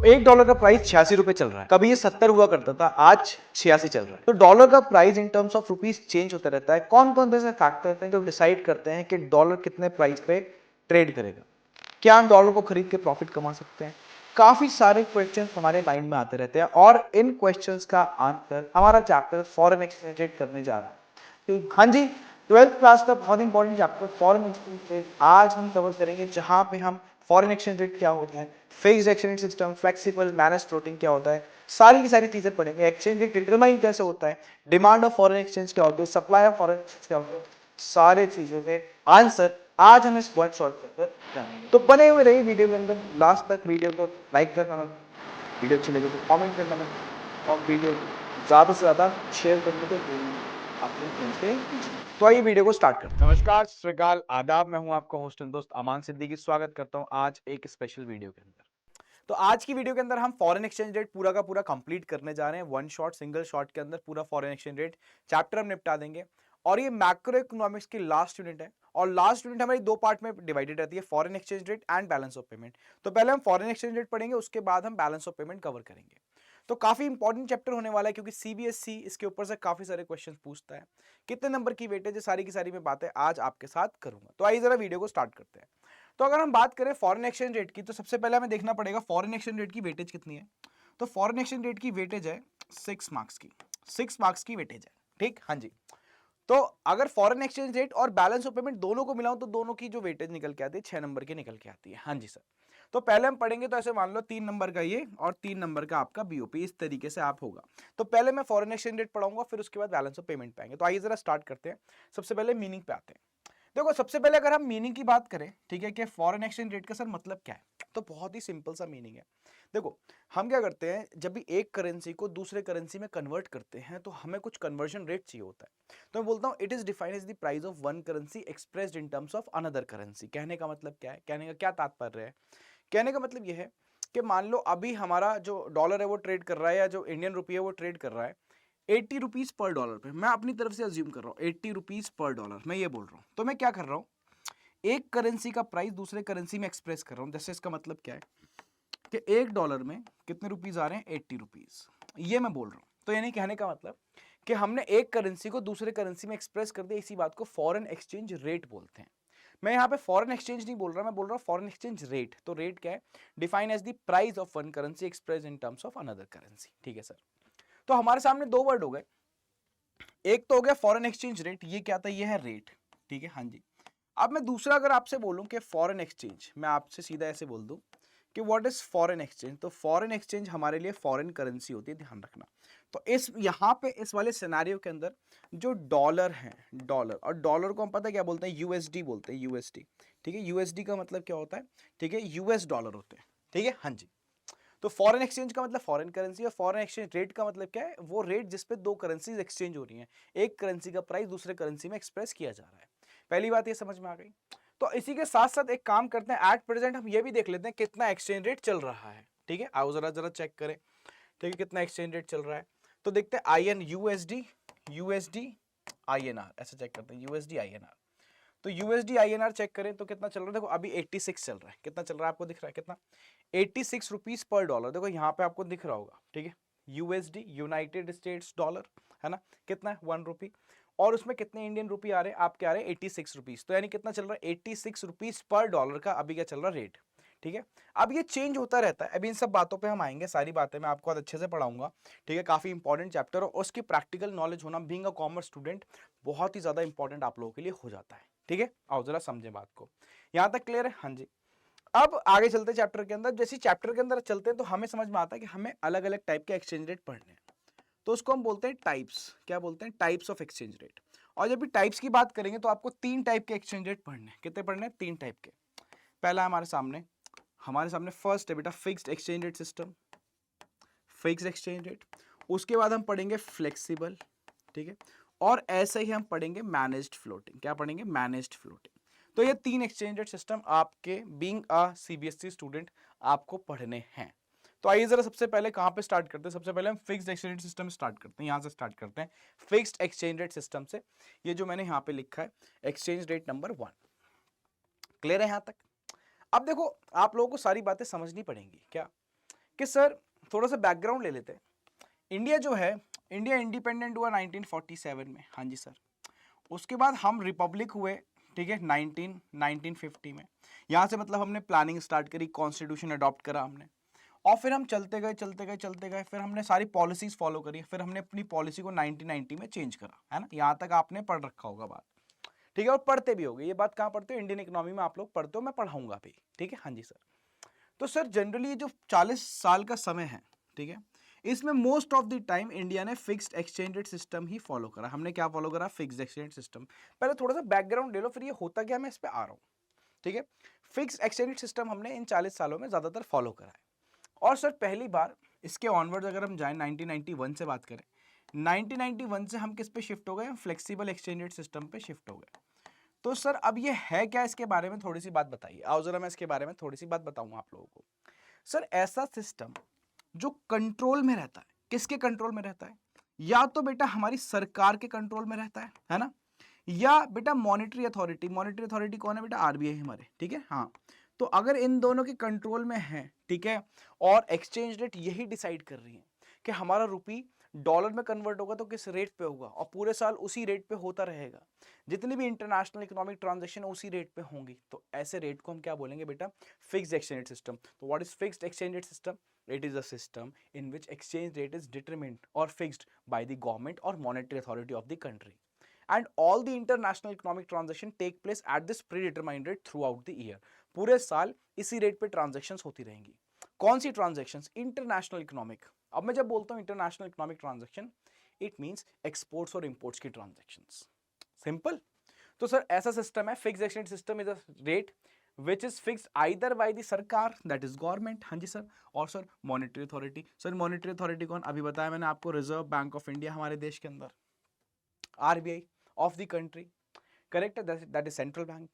एक डॉलर का प्राइस 86 रुपए चल रहा है, कभी ये 70 हुआ करता था, आज 86 चल रहा है। तो डॉलर का price in terms of rupees change होता रहता है। कौन कौन से फैक्टर हैं जो डिसाइड करते हैं कि डॉलर कितने प्राइस पे ट्रेड करेगा, क्या हम डॉलर को खरीद के प्रॉफिट कमा सकते हैं। काफी सारे क्वेश्चंस हमारे माइंड में आते रहते हैं और इन क्वेश्चंस का आंसर हमारा चैप्टर फॉरेन एक्सचेंज रेट करने जा रहा है। तो हाँ जी, 12th क्लास का बहुत important chapter foreign exchange rate आज हम कवर करेंगे, जहां पे हम फॉरेन एक्सचेंज रेट क्या होता है, fixed exchange system, flexible manage floating क्या होता है, सारी की सारी चीजें पढ़ेंगे। एक्सचेंज रेट डिटरमाइन कैसे होता है, डिमांड ऑफ फॉरेन एक्सचेंज क्या होता है, सप्लाई ऑफ फॉरेन एक्सचेंज क्या होता है, सारे चीजों के आंसर आज हम इस पॉइंट सॉल्व कर जानेंगे। तो बने हुए रहिए वीडियो के अंदर लास्ट तक। वीडियो को लाइक करना, वीडियो अच्छी लगे तो कमेंट करना और वीडियो ज़्यादा से ज़्यादा शेयर करने को अपने फ्रेंड्स के। तो आइए वीडियो को स्टार्ट करते हैं। नमस्कार, सत श्री अकाल, आदाब। मैं हूं आपका होस्ट एंड दोस्त अमान सिद्दीकी। स्वागत करता हूं आज एक स्पेशल वीडियो के अंदर। तो आज की वीडियो के अंदर हम फॉरेन एक्सचेंज रेट पूरा का पूरा कंप्लीट करने जा रहे हैं। वन शॉट, सिंगल शॉट के अंदर पूरा फॉरेन एक्सचेंज रेट चैप्टर हम निपटा देंगे। और ये मैक्रो इकोनॉमिक्स की लास्ट यूनिट है और लास्ट यूनिट हमारी दो पार्ट में डिवाइडेड रहती है, foreign exchange rate and balance of payment. तो पहले हम फॉरेन एक्सचेंज रेट पढ़ेंगे, उसके बाद हम बैलेंस ऑफ पेमेंट कवर करेंगे। तो काफी इंपॉर्टेंट चैप्टर होने वाला है क्योंकि सीबीएसई इसके ऊपर से काफी सारे क्वेश्चंस पूछता है। कितने नंबर की वेटेज है, सारी की सारी मैं बातें आज आपके साथ करूंगा। तो आइए जरा वीडियो को स्टार्ट करते हैं। तो अगर हम बात करें फॉरेन एक्सचेंज रेट की, तो सबसे पहले हमें देखना पड़ेगा फॉरेन एक्सचेंज रेट की वेटेज कितनी है। तो फॉरेन एक्सचेंज रेट की वेटेज है 6 मार्क्स की, 6 मार्क्स की वेटेज है। ठीक, हाँ जी। तो अगर फॉरेन एक्सचेंज रेट और बैलेंस ऑफ पेमेंट दोनों को मिलाऊं तो दोनों की जो वेटेज निकल के आती है 6 नंबर की निकल के आती है। हाँ जी सर। तो पहले हम पढ़ेंगे तो ऐसे मान लो 3 नंबर का ये और 3 नंबर का आपका बीओपी, इस तरीके से आप होगा। तो पहले मैं फॉरेन एक्सचेंज रेट पढ़ाऊंगा, फिर उसके बाद बैलेंस ऑफ पेमेंट पे आएंगे। तो आइए जरा स्टार्ट करते हैं। सबसे पहले मीनिंग पे आते हैं। देखो, सबसे पहले अगर हम मीनिंग की बात करें, ठीक है, कि फॉरेन एक्सचेंज रेट का सर मतलब क्या है, तो बहुत ही सिंपल सा मीनिंग है। देखो, हम क्या करते हैं, जब भी एक करेंसी को दूसरे करेंसी में कन्वर्ट करते हैं तो हमें कुछ कन्वर्जन रेट चाहिए होता है। तो मैं बोलता हूं it is defined as the price of one currency expressed in terms of another currency. कहने का मतलब क्या है, कहने का क्या तात्पर्य है, कहने का मतलब यह है कि मान लो अभी हमारा जो डॉलर है वो ट्रेड कर रहा है, या जो इंडियन रुपी है वो ट्रेड कर रहा है 80 रुपीज पर डॉलर पे। मैं अपनी तरफ से अज्यूम कर रहा हूँ 80 रुपीज पर डॉलर, मैं ये बोल रहा हूँ। तो मैं क्या कर रहा हूँ, एक करेंसी का प्राइस दूसरे करेंसी में एक्सप्रेस कर रहा हूँ। जैसे इसका मतलब क्या है कि एक डॉलर में कितने रुपीज आ रहे हैं, 80 रुपीज, ये मैं बोल रहा हूँ। तो यानी कहने का मतलब कि हमने एक करेंसी को दूसरे करेंसी में एक्सप्रेस कर दिया, इसी बात को फॉरेन एक्सचेंज रेट बोलते हैं। मैं यहाँ पे फॉरेन एक्सचेंज नहीं बोल रहा, मैं बोल रहा हूँ फॉरेन एक्सचेंज रेट। तो रेट क्या है, define as the price of one currency express in terms of another currency. ठीक है सर। तो हमारे सामने दो वर्ड हो गए, एक तो हो गया फॉरेन एक्सचेंज रेट, ये क्या था, ये है रेट। ठीक है, हाँ जी। अब मैं दूसरा अगर आपसे बोलूं कि फॉरेन एक्सचेंज, मैं आपसे सीधा ऐसे बोल दूं कि व्हाट इज फॉरेन एक्सचेंज, तो फॉरेन एक्सचेंज हमारे लिए फॉरेन करेंसी होती है, ध्यान रखना। तो इस यहाँ पे इस वाले सिनेरियो के अंदर जो डॉलर है, डॉलर, और डॉलर को हम पता है क्या बोलते हैं, यूएसडी बोलते हैं, यूएसडी। ठीक है, यूएसडी का मतलब क्या होता है, ठीक है, यूएस डॉलर होते हैं। ठीक है, हाँ जी। तो फॉरेन एक्सचेंज का मतलब फॉरेन करेंसी, और फॉरेन एक्सचेंज रेट का मतलब क्या है, वो रेट जिसपे दो करेंसीज एक्सचेंज हो रही हैं, एक करेंसी का प्राइस दूसरे करेंसी में एक्सप्रेस किया जा रहा है। पहली बात ये समझ में आ गई। तो इसी के साथ साथ एक काम करते हैं, एट प्रेजेंट हम ये भी देख लेते हैं कितना एक्सचेंज रेट चल रहा है। ठीक है, आओ जरा जरा चेक करें, ठीक है, कितना एक्सचेंज रेट चल रहा है। तो देखते हैं I N USD, USD INR, ऐसे चेक करते हैं, यूएसडी आईएनआर। तो यूएसडी आईएनआर चेक करें तो कितना चल रहा है, देखो अभी 86 चल रहा है। कितना चल रहा है आपको दिख रहा है, कितना, 86 रुपीज पर डॉलर। देखो यहाँ पे आपको दिख रहा होगा, ठीक है, यूएसडी यूनाइटेड स्टेट्स डॉलर, है ना, कितना है 1 रुपी, और उसमें कितने इंडियन रुपी आ रहे हैं, आपके आ रहे हैं 86 रुपीज। तो यानी कितना चल रहा है, 86 रुपीज पर डॉलर का अभी क्या चल रहा है रेट। ठीक है, अब ये चेंज होता रहता है, अभी इन सब बातों पे हम आएंगे, सारी बातें मैं आपको अच्छे से पढ़ाऊंगा। ठीक है, काफी इंपॉर्टेंट चैप्टर और उसकी प्रैक्टिकल नॉलेज होना, बीइंग अ कॉमर्स स्टूडेंट, बहुत ही ज्यादा इंपॉर्टेंट आप लोगों के लिए हो जाता है। ठीक है, आओ जरा समझे बात को, यहां तक क्लियर है, हाँ जी। अब आगे चलते हैं चैप्टर के अंदर। जैसे चैप्टर के अंदर चलते हैं तो हमें समझ में आता है कि हमें अलग अलग टाइप के एक्सचेंज रेट पढ़ने हैं। तो उसको हम बोलते हैं टाइप्स, क्या बोलते हैं, टाइप्स ऑफ एक्सचेंज रेट। और जब भी टाइप्स की बात करेंगे तो आपको 3 टाइप के एक्सचेंज रेट पढ़ने हैं। कितने पढ़ने हैं, 3 टाइप के। पहला हमारे सामने फर्स्ट है बेटा fixed exchange rate system, fixed exchange rate. उसके बाद हम पढ़ेंगे फ्लेक्सिबल, ठीक है, और ऐसे ही हम पढ़ेंगे मैनेज्ड फ्लोटिंग। क्या पढ़ेंगे, मैनेज्ड फ्लोटिंग। तो ये 3 एक्सचेंज रेट सिस्टम आपके बीइंग अ सीबीएसई स्टूडेंट आपको पढ़ने हैं। तो आइए जरा सबसे पहले कहां पे स्टार्ट करते हैं, सबसे पहले हम fixed exchange rate system start करते हैं, यहां से स्टार्ट करते हैं फिक्स्ड एक्सचेंज रेट सिस्टम से। ये जो मैंने यहां पे लिखा है एक्सचेंज रेट नंबर 1, क्लियर है यहां तक। अब देखो, आप लोगों को सारी बातें समझनी पड़ेंगी क्या, कि सर थोड़ा सा बैकग्राउंड ले लेते हैं। इंडिया जो है, इंडिया इंडिपेंडेंट हुआ 1947 में, हाँ जी सर। उसके बाद हम रिपब्लिक हुए, ठीक है, 1950 में। यहाँ से मतलब हमने प्लानिंग स्टार्ट करी, कॉन्स्टिट्यूशन अडॉप्ट करा हमने, और फिर हम चलते गए चलते गए चलते गए, फिर हमने सारी पॉलिसीज फॉलो करी, फिर हमने अपनी पॉलिसी को 1990 में चेंज करा, है ना। यहाँ तक आपने पढ़ रखा होगा बात, ठीक है, और पढ़ते भी होगे। ये बात कहाँ पढ़ते हो? इंडियन इकोनॉमी में आप लोग पढ़ते हो, मैं पढ़ाऊंगा भी, ठीक है, हाँ जी सर। तो सर जनरली जो 40 साल का समय है, ठीक है, इसमें most of the time India ने फिक्स्ड एक्सचेंज रेट सिस्टम ही फॉलो करा। हमने क्या फॉलो करा? Fixed exchange system. पहले थोड़ा सा बैकग्राउंड ले लो, फिर ये होता क्या, मैं इस पे आ रहा हूं, ठीक है। फिक्स्ड एक्सचेंज रेट सिस्टम हमने इन 40 सालों में ज्यादातर फॉलो करा है। और सर पहली बार इसके ऑनवर्ड अगर हम जाएं 1991 से बात करें, 1991 से हम किस पे शिफ्ट हो गए? हम फ्लेक्सिबल एक्सचेंज रेट सिस्टम पे शिफ्ट हो गए। तो सर अब ये है क्या, इसके बारे में थोड़ी सी बात बताइए। आओ जरा मैं इसके बारे में थोड़ी सी बात बताऊंगा आप लोगों को। सर ऐसा सिस्टम जो कंट्रोल में रहता है, किसके कंट्रोल में रहता है? या तो बेटा हमारी सरकार के कंट्रोल में रहता है ना, या बेटा मॉनेटरी अथॉरिटी। मॉनेटरी अथॉरिटी कौन है बेटा? आरबीआई हमारे, ठीक है, हाँ। तो अगर इन दोनों के कंट्रोल में है, ठीक है, और एक्सचेंज रेट यही डिसाइड कर रही है कि हमारा रुपी डॉलर में कन्वर्ट होगा तो किस रेट पे होगा, और पूरे साल उसी रेट पे होता रहेगा, जितनी भी इंटरनेशनल इकोनॉमिक ट्रांजैक्शन उसी रेट पे होंगी, तो ऐसे रेट को हम क्या बोलेंगे बेटा? Fixed exchange rate system. तो what is fixed exchange rate system? It is a system in which exchange rate is determined or fixed by the government or monetary authority of the country. And all the international economic transaction take place at this predetermined rate throughout the year. पूरे साल इसी rate पे transactions होती रहेंगी। कौन सी transactions? International economic. अब मैं जब बोलता हूं international economic transaction, it means exports और इंपोर्ट्स की ट्रांजेक्शन्स। सिंपल। तो सर ऐसा सिस्टम है, fixed exchange system is a rate which is fixed either by the सरकार, that is government, हाँ जी सर, और sir monetary authority. Sir monetary authority कौन? अभी बताया मैंने आपको, रिजर्व बैंक ऑफ इंडिया हमारे देश के अंदर, RBI of the country, correct है, that is central bank.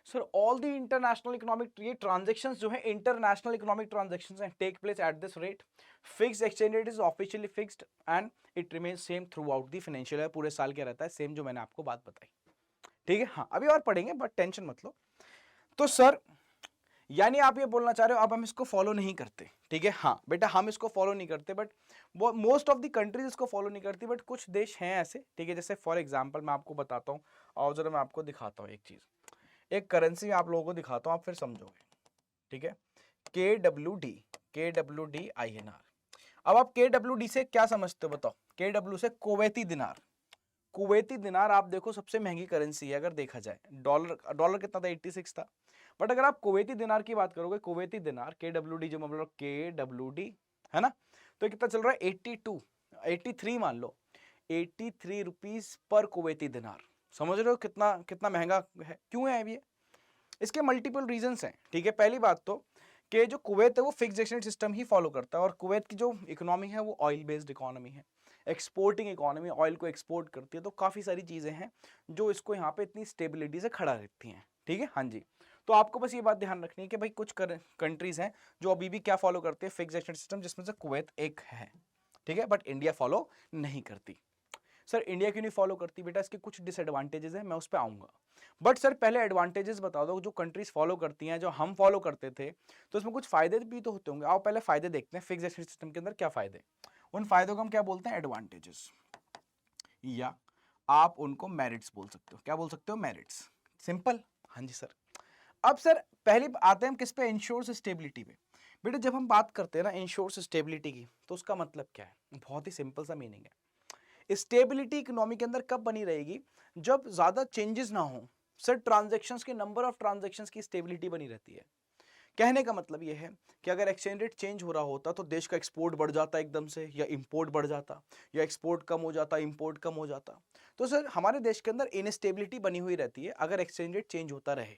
Sir all the international economic ये ट्रांजेक्शंस जो है इंटरनेशनल इकोनॉमिक ट्रांजेक्शंस हैं, take place at this rate. Fixed exchange rate is officially fixed and it remains same throughout the financial year. पूरे साल क्या रहता है? Same, जो मैंने आपको बात बताई, ठीक है, हाँ। अभी और पढ़ेंगे, बट टेंशन मत लो। तो सर यानी आप ये बोलना चाह रहे हो अब हम इसको फॉलो नहीं करते, ठीक है, हाँ बेटा हम इसको फॉलो नहीं करते, but most of the countries इसको फॉलो नहीं करती, बट कुछ देश हैं ऐसे, ठीक है। जैसे फॉर एग्जांपल मैं आपको बताता हूँ, और जरा मैं आपको दिखाता हूँ एक चीज, एक करेंसी आप लोगों को दिखाता हूँ, आप फिर समझोगे, ठीक है। KWD अब आप KWD से क्या समझते हो बताओ? KW से कुवैती दिनार। कुवैती दिनार आप देखो सबसे महंगी करेंसी है अगर देखा जाए। डॉलर डॉलर कितना था? 86 था। बट अगर आप कुवैती दिनार की बात करोगे, कुवैती दिनार KWD जो मतलब KWD है ना, तो कितना चल रहा है? 82, 83 मान लो, 83 रुपीज पर कुवैती दिनार। समझ रहे हो कितना कितना महंगा है? क्यों है ये? इसके मल्टीपल रीजंस हैं, ठीक है। पहली बात तो कि जो कुवैत है वो फिक्स्ड एक्सचेंज सिस्टम ही फॉलो करता है, और कुवैत की जो इकोनॉमी है वो ऑयल बेस्ड इकोनॉमी है, एक्सपोर्टिंग इकोनॉमी, ऑयल को एक्सपोर्ट करती है। तो काफ़ी सारी चीज़ें हैं जो इसको यहाँ पे इतनी स्टेबिलिटी से खड़ा रखती हैं, ठीक है, हाँ जी। तो आपको बस ये बात ध्यान रखनी है कि भाई कुछ कंट्रीज हैं जो अभी भी क्या फॉलो करते हैं? फिक्स्ड एक्सचेंज सिस्टम, जिसमें से कुवैत एक है, ठीक है, बट इंडिया फॉलो नहीं करती। सर इंडिया क्यों नहीं फॉलो करती बेटा? इसके कुछ डिसएडवांटेजेस हैं, मैं उस पर आऊंगा। बट सर पहले एडवांटेजेस बता दो, जो कंट्रीज फॉलो करती हैं, जो हम फॉलो करते थे, तो इसमें कुछ फायदे भी तो होते होंगे। आओ पहले फायदे देखते हैं, फिक्स्ड एक्सचेंज सिस्टम के अंदर क्या फायदे। उन फायदों को हम क्या बोलते हैं? एडवांटेजेस, या आप उनको मेरिट्स बोल सकते हो। क्या बोल सकते हो? मेरिट्स। सिंपल, हाँ जी सर। अब सर पहले आते हैं हम किस पे? इंश्योर्स स्टेबिलिटी पे। बेटा जब हम बात करते हैं ना इंश्योर्स स्टेबिलिटी की, तो उसका मतलब क्या है? बहुत ही सिंपल सा मीनिंग है। स्टेबिलिटी इकोनॉमी के अंदर कब बनी रहेगी? जब ज्यादा चेंजेस ना हो। सर ट्रांजैक्शंस के नंबर ऑफ ट्रांजैक्शंस की स्टेबिलिटी बनी रहती है। कहने का मतलब यह है कि अगर एक्सचेंज रेट चेंज हो रहा होता तो देश का एक्सपोर्ट बढ़ जाता एकदम से, या इंपोर्ट बढ़ जाता, या एक्सपोर्ट कम हो जाता, इंपोर्ट कम हो जाता। तो सर हमारे देश के अंदर इनस्टेबिलिटी बनी हुई रहती है अगर एक्सचेंज रेट चेंज होता रहे।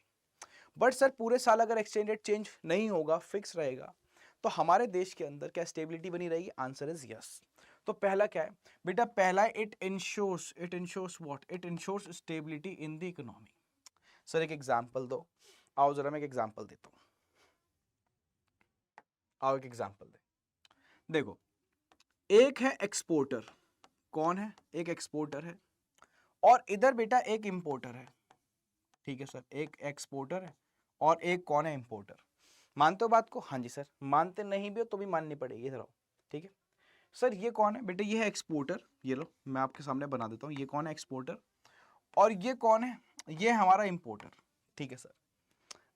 बट सर पूरे साल अगर एक्सचेंज रेट चेंज नहीं होगा, फिक्स रहेगा, तो हमारे देश के अंदर क्या स्टेबिलिटी बनी रहेगी? Answer is yes. तो पहला क्या है बेटा? पहला it ensures what? It ensures stability in the economy. Sir एक एग्जांपल दो। आओ जरा मैं एक एग्जांपल देता हूं। आओ एक एग्जांपल दे। देखो एक है एक्सपोर्टर। कौन है? एक एक्सपोर्टर है, और इधर बेटा एक इंपोर्टर है, ठीक है सर। एक एक्सपोर्टर है और एक कौन है? इंपोर्टर। मानते हो बात को? हाँ जी सर। मानते नहीं भी हो तो भी माननी पड़ेगी, इधर आओ। ठीक है सर, ये कौन है बेटे? ये है एक्सपोर्टर। ये लो मैं आपके सामने बना देता हूँ। ये कौन है? एक्सपोर्टर। और ये कौन है? ये हमारा इंपोर्टर। ठीक है सर।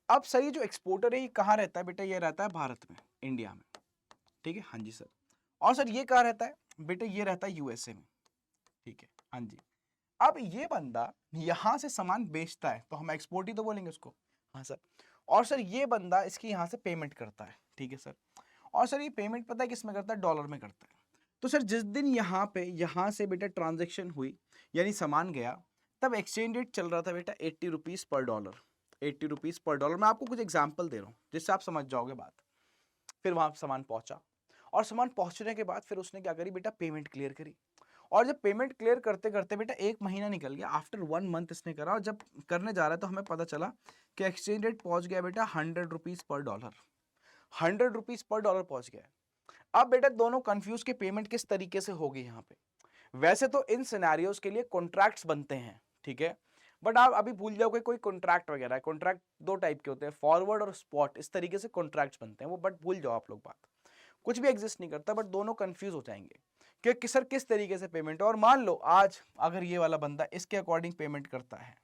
अब सर ये जो एक्सपोर्टर है ये कहाँ रहता है बेटा? ये रहता है भारत में, इंडिया में। ठीक है, हाँ जी सर। और सर ये कहाँ रहता है बेटे? ये रहता है यूएसए में। ठीक है, हाँ जी। अब ये बंदा यहां से सामान बेचता है तो हम एक्सपोर्ट ही तो बोलेंगे उसको। हाँ सर। और सर ये बंदा इसकी यहां से पेमेंट करता है। ठीक है सर। और सर ये पेमेंट पता है किस में करता है? डॉलर में करता है। तो सर जिस दिन यहाँ पे यहां से बेटा ट्रांजेक्शन हुई, यानी सामान गया, तब एक्सचेंज रेट चल रहा था बेटा 80 rupees per dollar. 80 rupees per dollar. मैं आपको कुछ एग्जाम्पल दे रहा हूँ जिससे आप समझ जाओगे बात। फिर वहां सामान पहुंचा, और सामान पहुंचने के बाद फिर उसने क्या करी बेटा? पेमेंट क्लियर करी। और जब पेमेंट क्लियर करते करते बेटा 1 महीना निकल गया, आफ्टर 1 मंथ इसने करा, और जब करने जा रहा है तो हमें पता चला कि एक्सचेंज रेट पहुंच गया बेटा 100 rupees per dollar. 100 rupees per dollar पहुंच गया। अब बेटा दोनों कंफ्यूज के पेमेंट किस तरीके से होगी यहाँ पे? वैसे तो इन सिनेरियोज के लिए कॉन्ट्रैक्ट्स बनते हैं, ठीक है, बट आप अभी भूल जाओगे कोई कॉन्ट्रैक्ट वगैरह है। कॉन्ट्रैक्ट दो टाइप के होते हैं, फॉरवर्ड और स्पॉट। इस तरीके से कॉन्ट्रैक्ट्स बनते हैं वो, बट भूल जाओ आप लोग बात। कुछ भी एग्जिस्ट नहीं करता, बट दोनों कंफ्यूज हो जाएंगे कि सर किस तरीके से पेमेंट है। और मान लो आज अगर ये वाला बंदा इसके अकॉर्डिंग पेमेंट करता है,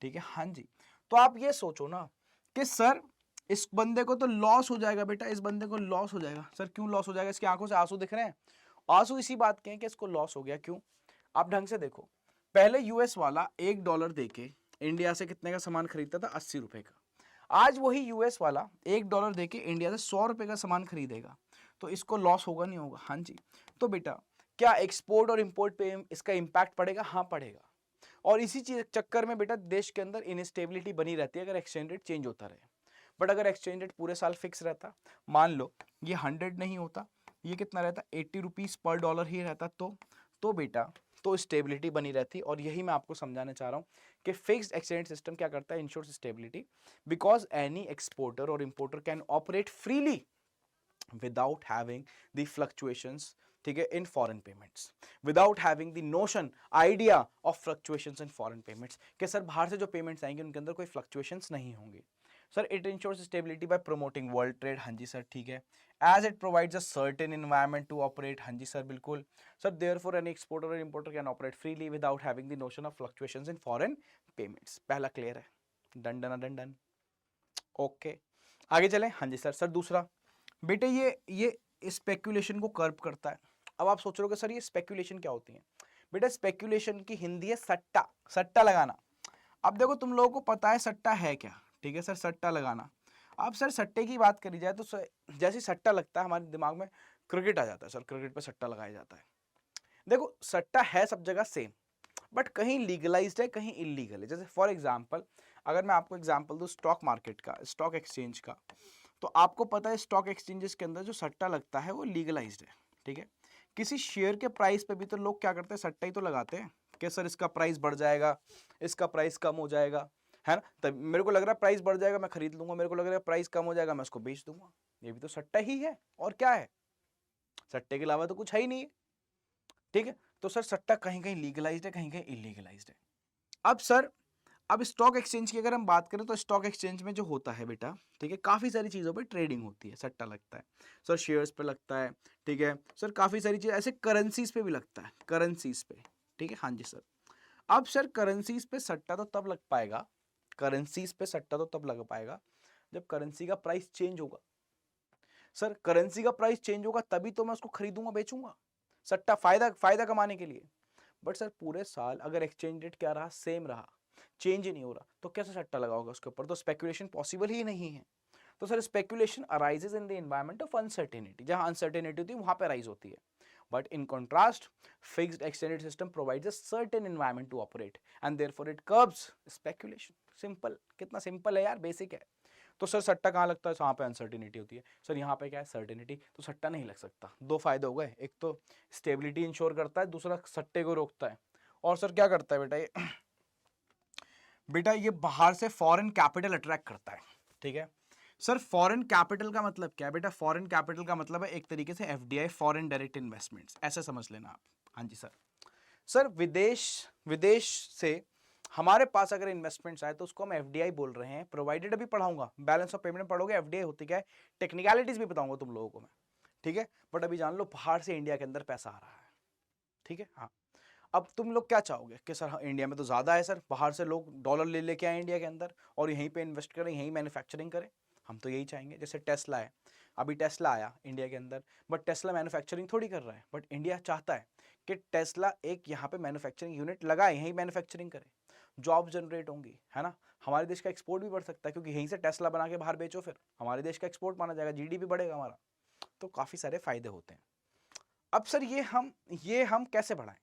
ठीक है, हाँ जी, तो आप ये सोचो ना कि सर इस बंदे को तो लॉस हो जाएगा बेटा, इस बंदे को लॉस हो जाएगा। सर क्यों लॉस हो जाएगा? इसकी आंखों से आंसू दिख रहे हैं। आंसू इसी बात के हैं कि इसको लॉस हो गया। क्यों? आप ढंग से देखो, पहले यूएस वाला $1 देके इंडिया से कितने का सामान खरीदता था? 80 रुपए का। आज वही यूएस वाला $1 देके इंडिया से 100 रुपए का सामान खरीदेगा, तो इसको लॉस होगा नहीं होगा? हाँ जी। तो बेटा क्या एक्सपोर्ट और इंपोर्ट पे इसका इंपैक्ट पड़ेगा? हाँ पड़ेगा। और इसी चीज चक्कर में बेटा देश के अंदर इनस्टेबिलिटी बनी रहती है अगर एक्सचेंज रेट चेंज होता रहे। बट अगर एक्सचेंज रेट पूरे साल फिक्स रहता, मान लो ये 100 नहीं होता, ये कितना रहता? 80 रुपीज पर डॉलर ही रहता, तो बेटा तो स्टेबिलिटी बनी रहती। और यही मैं आपको समझाना चाह रहा हूँ कि फिक्स्ड एक्सचेंज सिस्टम क्या करता है? Ensures stability, because any exporter और importer can operate freely without having the fluctuations, ठीक है, in foreign payments, without having the notion, idea of fluctuations in foreign payments, कि सर बाहर से जो पेमेंट्स आएंगे उनके अंदर कोई फ्लक्चुएशंस नहीं होंगे। Sir it ensures stability by promoting world trade, हाँ जी सर, ठीक है, as it provides a certain environment to operate, हाँ जी सर बिल्कुल। सर देयरफॉर एनी एक्सपोर्टर और importer can operate freely without having the notion of fluctuations in foreign payments. पहला clear है? Done done done done. Okay, आगे चलें। हाँ जी सर। सर दूसरा बेटे ये स्पेक्यूलेशन को कर्ब करता है। अब आप सोच रहे हो कि सर ये स्पेक्यूलेशन क्या होती है? बेटा स्पेक्यूलेशन की हिंदी है सट्टा, सट्टा लगाना। अब देखो तुम लोगों को पता है सट्टा है क्या, ठीक है सर, सट्टा लगाना। अब सर सट्टे की बात करी जाए तो जैसे सट्टा लगता है हमारे दिमाग में क्रिकेट आ जाता है। सर क्रिकेट पे सट्टा लगाया जाता है। देखो सट्टा है सब जगह सेम, बट कहीं लीगलाइज्ड है कहीं इलीगल है। जैसे फॉर एग्जांपल अगर मैं आपको एग्जांपल दूं स्टॉक मार्केट का, स्टॉक एक्सचेंज का, तो आपको पता है स्टॉक एक्सचेंजेस के अंदर जो सट्टा लगता है वो लीगलाइज्ड है, ठीक है। किसी शेयर के प्राइस पे भी तो लोग क्या करते हैं? सट्टा ही तो लगाते हैं कि सर इसका प्राइस बढ़ जाएगा, इसका प्राइस कम हो जाएगा, है ना। तब मेरे को लग रहा है प्राइस बढ़ जाएगा मैं खरीद लूंगा, मेरे को लग रहा है प्राइस कम हो जाएगा मैं उसको बेच दूंगा। ये भी तो सट्टा ही है, और क्या है? सट्टे के अलावा तो कुछ है ही नहीं है, ठीक है। तो सर सट्टा कहीं कहीं लीगलाइज्ड है, कहीं कहीं इलीगलाइज्ड है। अब सर अब स्टॉक एक्सचेंज की अगर हम बात करें तो स्टॉक एक्सचेंज में जो होता है बेटा, ठीक है, काफ़ी सारी चीज़ों पे ट्रेडिंग होती है, सट्टा लगता है। सर शेयर्स पे लगता है, ठीक है सर, काफ़ी सारी चीज़ ऐसे करेंसीज पे भी लगता है, करेंसीज पे, ठीक है, हाँ जी सर। अब सर करेंसीज पे सट्टा तो तब लग पाएगा, करेंसीज पे सट्टा तो तब लग पाएगा जब करेंसी का प्राइस चेंज होगा। सर करेंसी का प्राइस चेंज होगा तभी तो मैं उसको खरीदूंगा बेचूंगा, सट्टा फायदा कमाने के लिए। बट सर पूरे साल अगर एक्सचेंज रेट क्या रहा? सेम रहा, चेंज ही नहीं हो रहा, तो कैसे सट्टा लगाओगे उसके ऊपर? तो स्पेकुलेशन पॉसिबल ही नहीं है। तो sir speculation arises in the environment of uncertainty, जहां अनसर्टेनिटी होती है वहां पे अराइज होती है। But in contrast fixed exchange rate system provides a certain environment to operate and therefore it curbs speculation. Simple, कितना सिंपल है यार, बेसिक है। तो सर सट्टा कहाँ लगता है? वहाँ पे अनसर्टेनिटी होती है। सर यहाँ पे क्या है? सर्टेनिटी। तो सट्टा नहीं लग सकता। दो फायदे हो गए, एक तो स्टेबिलिटी इंश्योर करता है, दूसरा सट्टे को रोकता है। और सर क्या करता है बेटा ये बेटा ये बाहर से फॉरेन कैपिटल अट्रैक्ट करता है, ठीक है सर। फॉरेन कैपिटल का मतलब क्या है बेटा? फॉरेन कैपिटल का मतलब है एक तरीके से एफडीआई, फॉरेन डायरेक्ट इन्वेस्टमेंट्स, ऐसे समझ लेना आप। हाँ जी सर। सर विदेश से हमारे पास अगर इन्वेस्टमेंट्स आए तो उसको हम एफडीआई बोल रहे हैं, प्रोवाइडेड, अभी पढ़ाऊंगा, बैलेंस ऑफ पेमेंट पढ़ोगे, एफडीआई होती क्या है, टेक्निकलिटीज भी बताऊंगा तुम लोगों को मैं, ठीक है। बट अभी जान लो बाहर से इंडिया के अंदर पैसा आ रहा है, ठीक है। हाँ, अब तुम लोग क्या चाहोगे कि सर हाँ, इंडिया में तो ज्यादा है सर, बाहर से लोग डॉलर ले लेके आए इंडिया के अंदर और यहीं पे इन्वेस्ट करें, यहीं मैन्युफैक्चरिंग करें। हम तो यही चाहेंगे। जैसे टेस्ला है, अभी टेस्ला आया इंडिया के अंदर, बट टेस्ला मैन्युफैक्चरिंग थोड़ी कर रहा है, बट इंडिया चाहता है कि टेस्ला एक यहाँ पे मैन्युफैक्चरिंग यूनिट लगाए, यहीं मैन्युफैक्चरिंग करे, जॉब जनरेट होंगी, है ना। हमारे देश का एक्सपोर्ट भी बढ़ सकता है, क्योंकि यहीं से टेस्ला बना के बाहर बेचो, फिर हमारे देश का एक्सपोर्ट माना जाएगा, जीडीपी बढ़ेगा हमारा, तो काफी सारे फायदे होते हैं। अब सर ये हम कैसे बढ़ाएं?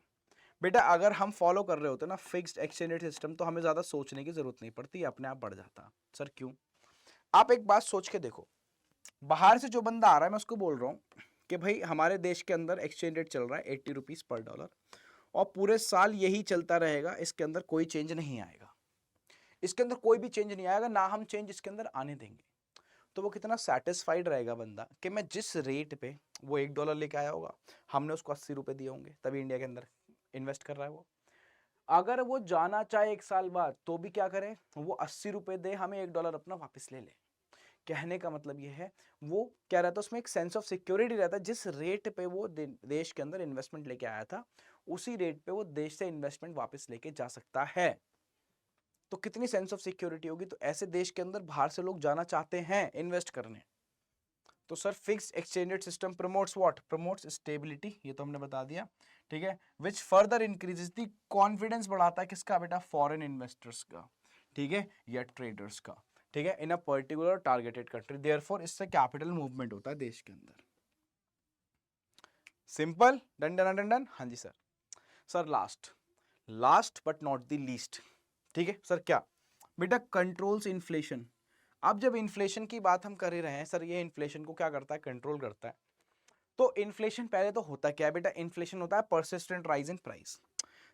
बेटा अगर हम फॉलो कर रहे होते ना फिक्स्ड एक्सचेंज रेट सिस्टम, तो हमें ज्यादा सोचने की जरूरत नहीं पड़ती, अपने आप बढ़ जाता। सर क्यों? आप एक बात सोच के देखो, बाहर से जो बंदा आ रहा है, मैं उसको बोल रहा हूं कि भाई हमारे देश के अंदर एक्सचेंज रेट चल रहा है 80 रुपीज पर डॉलर, और पूरे साल यही चलता रहेगा, इसके अंदर कोई चेंज नहीं आएगा, इसके अंदर कोई भी चेंज नहीं आएगा, ना हम चेंज इसके अंदर आने देंगे। तो वो कितना सेटिस्फाइड रहेगा बंदा कि मैं जिस रेट पे वो $1 लेके आया होगा, हमने उसको 80 रुपए दिए होंगे, तभी इंडिया के अंदर इन्वेस्ट कर रहा है वो। अगर वो जाना चाहे 1 साल बाद, तो भी क्या करे, वो 80 रुपए दे, हमें $1 अपना वापस ले ले। कहने का मतलब ये है, वो क्या रहता है उसमें, एक सेंस ऑफ सिक्योरिटी रहता है, जिस रेट पे वो देश के अंदर इन्वेस्टमेंट लेके आया था, उसी रेट पे वो देश से इन्वेस्टमेंट वापस लेके जा सकता है। तो कितनी सेंस ऑफ सिक्योरिटी होगी। तो ऐसे देश के अंदर बाहर से लोग जाना चाहते हैं इन्वेस्ट करने। तो sir fixed exchange rate system promotes what, promotes stability, ये तो हमने बता दिया, ठीक है। Which further increases the confidence, बढ़ाता है किसका बेटा, फॉरेन इन्वेस्टर्स का, ठीक है, या ट्रेडर्स का, ठीक है, in a particular targeted country, therefore इससे कैपिटल मूवमेंट होता है देश के अंदर। Simple, done done done done. हाँ जी सर। Sir last but not the least, ठीक है सर, क्या बेटा, कंट्रोल्स इन्फ्लेशन। अब जब इन्फ्लेशन की बात हम कर ही रहे हैं सर, ये इन्फ्लेशन को क्या करता है, कंट्रोल करता है। तो इन्फ्लेशन पहले तो होता क्या है बेटा, इन्फ्लेशन होता है persistent rise in price.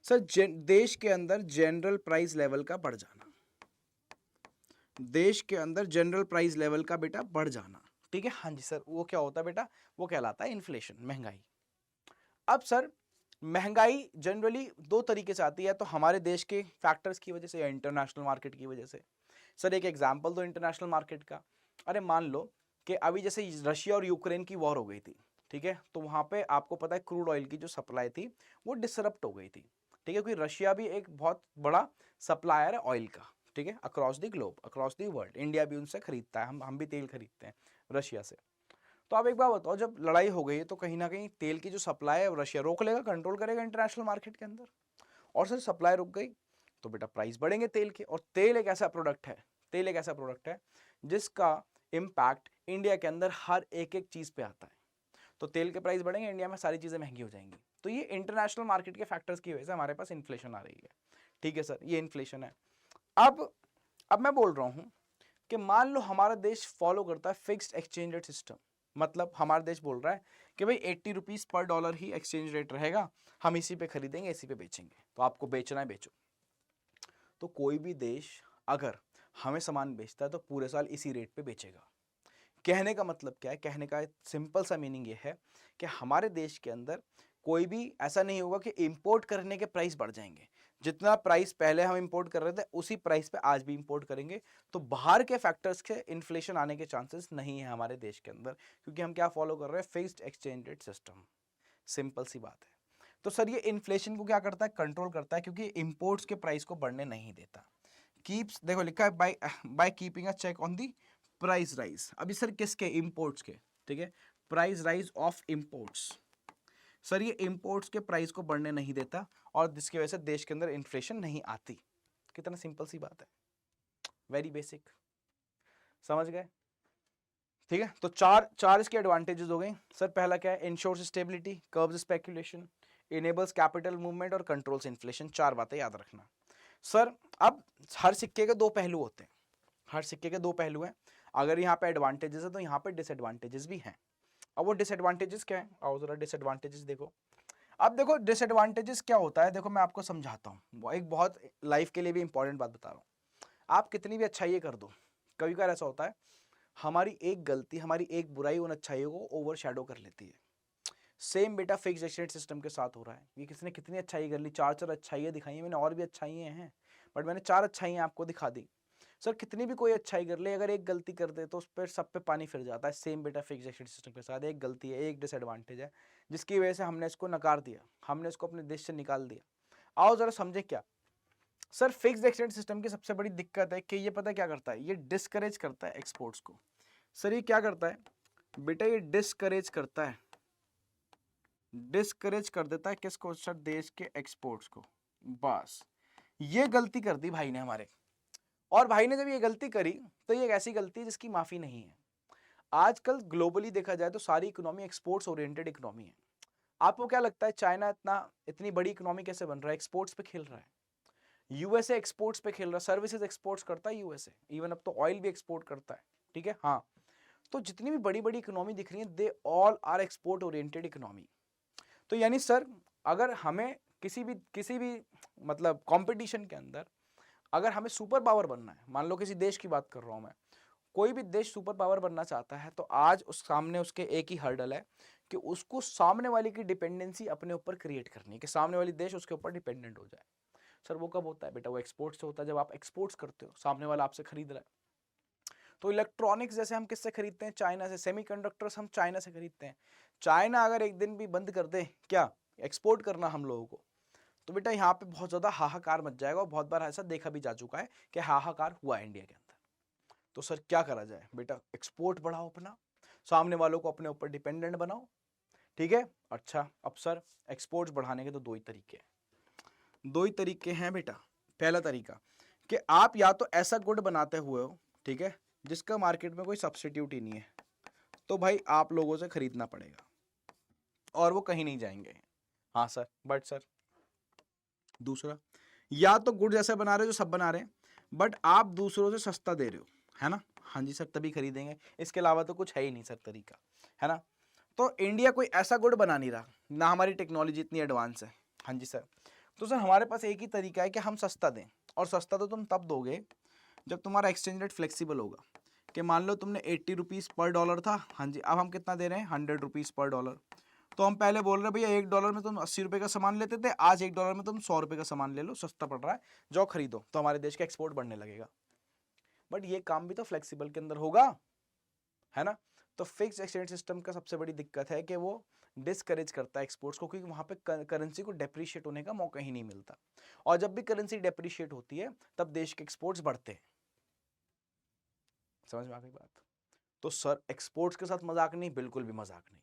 Sir देश के अंदर जनरल प्राइस लेवल का बढ़ जाना, देश के अंदर जनरल प्राइस लेवल का बेटा बढ़ जाना, ठीक है। हाँ जी सर, वो क्या होता है बेटा, वो कहलाता है इन्फ्लेशन, महंगाई। अब सर महंगाई जनरली दो तरीके से आती है, तो हमारे देश के फैक्टर्स की वजह से या इंटरनेशनल मार्केट की वजह से। सर एक एग्जांपल दो इंटरनेशनल मार्केट का। अरे मान लो कि अभी जैसे रशिया और यूक्रेन की वॉर हो गई थी, ठीक है, तो वहां पे आपको पता है क्रूड ऑयल की जो सप्लाई थी वो डिसरप्ट हो गई थी, ठीक है, क्योंकि रशिया भी एक बहुत बड़ा सप्लायर है ऑयल का, ठीक है, across the globe, across the world. India भी उनसे खरीदता है, हम भी तेल खरीदते हैं रशिया से। तो आप एक बात बताओ, जब लड़ाई हो गई है तो कहीं ना कहीं तेल की जो सप्लाई है रशिया रोक लेगा, कंट्रोल करेगा इंटरनेशनल मार्केट के अंदर, और सर सप्लाई रुक गई तो बेटा प्राइस बढ़ेंगे तेल के। और तेल एक ऐसा प्रोडक्ट है, तेल एक ऐसा प्रोडक्ट है जिसका इम्पैक्ट इंडिया के अंदर हर एक एक चीज पे आता है। तो तेल के प्राइस बढ़ेंगे, इंडिया में सारी चीजें महंगी हो जाएंगी। तो ये इंटरनेशनल मार्केट के फैक्टर्स की वजह से हमारे पास इन्फ्लेशन आ रही है, ठीक है सर, ये इन्फ्लेशन है। अब मैं बोल रहा हूं कि मान लो हमारा देश फॉलो करता है फिक्स्ड एक्सचेंज रेट सिस्टम, मतलब हमारा देश बोल रहा है कि भाई 80 रुपीज पर डॉलर ही एक्सचेंज रेट रहेगा, हम इसी पे खरीदेंगे, इसी पे बेचेंगे, तो आपको बेचना है बेचो। तो कोई भी देश अगर हमें सामान बेचता है तो पूरे साल इसी रेट पे बेचेगा। कहने का मतलब क्या है, कहने का सिंपल सा मीनिंग ये है कि हमारे देश के अंदर कोई भी ऐसा नहीं होगा कि इंपोर्ट करने के प्राइस बढ़ जाएंगे। जितना प्राइस पहले हम इंपोर्ट कर रहे थे उसी प्राइस पे आज भी इंपोर्ट करेंगे। तो बाहर के फैक्टर्स के इन्फ्लेशन आने के चांसेस नहीं है हमारे देश के अंदर, क्योंकि हम क्या फॉलो कर रहे हैं, fixed exchange rate system. Simple सी बात है। तो सर ये इन्फ्लेशन को क्या करता है, कंट्रोल करता है, क्योंकि इंपोर्ट्स के प्राइस को बढ़ने नहीं देता। कीप्स, देखो लिखा है by keeping a check on the price rise. अभी सर किसके, इंपोर्ट्स के, ठीक है, price rise of imports. Sir ये इंपोर्ट्स के प्राइस को बढ़ने नहीं देता और जिसकी वजह से देश के अंदर इन्फ्लेशन नहीं आती। कितना सिंपल सी बात है, वेरी बेसिक, समझ गए, ठीक है। तो चार इसके एडवांटेजेस हो गए सर। पहला क्या है, ensures stability, curbs speculation, enables capital movement और कंट्रोल्स इन्फ्लेशन। चार बातें याद रखना सर। अब हर सिक्के के दो पहलू होते हैं, हर सिक्के के दो पहलू हैं। अगर यहाँ पे एडवांटेजेस है तो यहाँ पे डिसएडवांटेजेस भी हैं। अब वो डिसएडवांटेजेस क्या है, आओ जरा डिसएडवांटेजेस देखो। अब देखो डिसएडवांटेजेस क्या होता है, देखो मैं आपको समझाता हूँ, एक बहुत लाइफ के लिए भी इंपॉर्टेंट बात बता रहा हूँ। आप कितनी भी अच्छाई कर दो, कभी कभार ऐसा होता है हमारी एक गलती, हमारी एक बुराई उन अच्छाइयों को ओवर शैडो कर लेती है। सेम बेटा फिक्स्ड एक्सचेंज सिस्टम के साथ हो रहा है। ये किसने कितनी अच्छाई कर ली, चार अच्छाइयाँ दिखाई हैं मैंने, और भी अच्छाइयाँ हैं, बट मैंने 4 अच्छाइयाँ आपको दिखा दी। सर कितनी भी कोई अच्छाई कर ले, अगर एक गलती कर दे तो उस पर सब पे पानी फिर जाता है। सेम बेटा फिक्स्ड एक्सचेंज सिस्टम के साथ एक गलती है, एक डिसएडवांटेज है, जिसकी वजह से हमने इसको नकार दिया, हमने इसको अपने देश से निकाल दिया। आओ जरा समझे क्या सर। फिक्स्ड एक्सचेंज सिस्टम की सबसे बड़ी दिक्कत है कि ये पता क्या करता है, ये डिस्करेज करता है एक्सपोर्ट्स को। सर ये क्या करता है बेटा, ये डिस्करेज करता है, डिस्करेज कर देता है किसको सर, देश के एक्सपोर्ट्स को। बस ये गलती कर दी भाई ने हमारे, और भाई ने जब ये गलती करी तो ये एक ऐसी गलती है जिसकी माफी नहीं है। आजकल ग्लोबली देखा जाए तो सारी इकोनॉमी एक्सपोर्ट्स ओरिएंटेड इकोनॉमी है। आपको क्या लगता है चाइना इतनी बड़ी इकोनॉमी कैसे बन रहा है, एक्सपोर्ट्स पे खेल रहा है। यूएसए एक्सपोर्ट्स पे खेल रहा है, सर्विसेज एक्सपोर्ट्स करता है यूएसए, इवन अब तो ऑयल भी एक्सपोर्ट करता है, ठीक है। हाँ, तो जितनी भी बड़ी बड़ी इकोनॉमी दिख रही है they all are export oriented economy. तो यानी सर अगर हमें किसी भी मतलब कंपटीशन के अंदर अगर हमें सुपर पावर बनना है, मान लो किसी देश की बात कर रहा हूं मैं, कोई भी देश सुपर पावर बनना चाहता है तो आज उस सामने उसके एक ही हर्डल है कि उसको सामने वाले की डिपेंडेंसी अपने ऊपर क्रिएट करनी है, कि सामने वाली देश उसके ऊपर डिपेंडेंट हो जाए। सर वो कब होता है बेटा, वो एक्सपोर्ट से होता है। जब आप एक्सपोर्ट्स करते हो, सामने वाला आपसे खरीद रहा है। तो इलेक्ट्रॉनिक्स जैसे हम किससे खरीदते हैं, चाइना से। सेमीकंडक्टर्स हम चाइना से खरीदते हैं। चाइना अगर एक दिन भी बंद कर दे क्या एक्सपोर्ट करना हम लोगों को, तो बेटा यहाँ पे बहुत ज्यादा हाहाकार मच जाएगा, और बहुत बार ऐसा देखा भी जा चुका है कि हाहाकार हुआ है इंडिया के अंदर। तो सर क्या करा जाए बेटा, एक्सपोर्ट बढ़ाओ अपना, सामने वालों को अपने ऊपर डिपेंडेंट बनाओ, ठीक है। अच्छा अब सर एक्सपोर्ट्स बढ़ाने के तो दो ही तरीके हैं बेटा। पहला तरीका कि आप या तो ऐसा गुड बनाते हुए हो, ठीक है, जिसका मार्केट में कोई सब्स्टिट्यूट ही नहीं है, तो भाई आप लोगों से खरीदना पड़ेगा और वो कहीं नहीं जाएंगे। हाँ सर, बट सर दूसरा, या तो गुड जैसा बना रहे हो जो सब बना रहे हैं, बट आप दूसरों से सस्ता दे रहे हो, है ना। हाँ जी सर, तभी खरीदेंगे, इसके अलावा तो कुछ है ही नहीं सर तरीका, है ना। तो इंडिया कोई ऐसा गुड बना नहीं रहा, ना हमारी टेक्नोलॉजी इतनी एडवांस है। हाँ जी सर, तो सर हमारे पास एक ही तरीका है कि हम सस्ता दें, और सस्ता तो तुम तब दोगे जब तुम्हारा एक्सचेंज रेट फ्लेक्सिबल होगा। कि मान लो तुमने 80 रुपीज़ पर डॉलर था, हाँ जी, अब हम कितना दे रहे हैं, 100 रुपीज़ पर डॉलर। तो हम पहले बोल रहे हैं भैया $1 में तुम 80 रुपये का सामान लेते थे, आज $1 में तुम 100 रुपये का सामान ले लो, सस्ता पड़ रहा है, जो खरीदो, तो हमारे देश का एक्सपोर्ट बढ़ने लगेगा। बट ये काम भी तो फ्लेक्सिबल के अंदर होगा, है ना। तो फिक्स एक्सचेंज सिस्टम का सबसे बड़ी दिक्कत है कि वो डिस्करेज करता है एक्सपोर्ट्स को, क्योंकि वहां पे करेंसी को डेप्रिशिएट होने का मौका ही नहीं मिलता, और जब भी करेंसी डेप्रिशिएट होती है तब देश के एक्सपोर्ट्स बढ़ते हैं। समझ में आ गई बात। तो सर एक्सपोर्ट्स के साथ मजाक नहीं, बिल्कुल भी मजाक नहीं,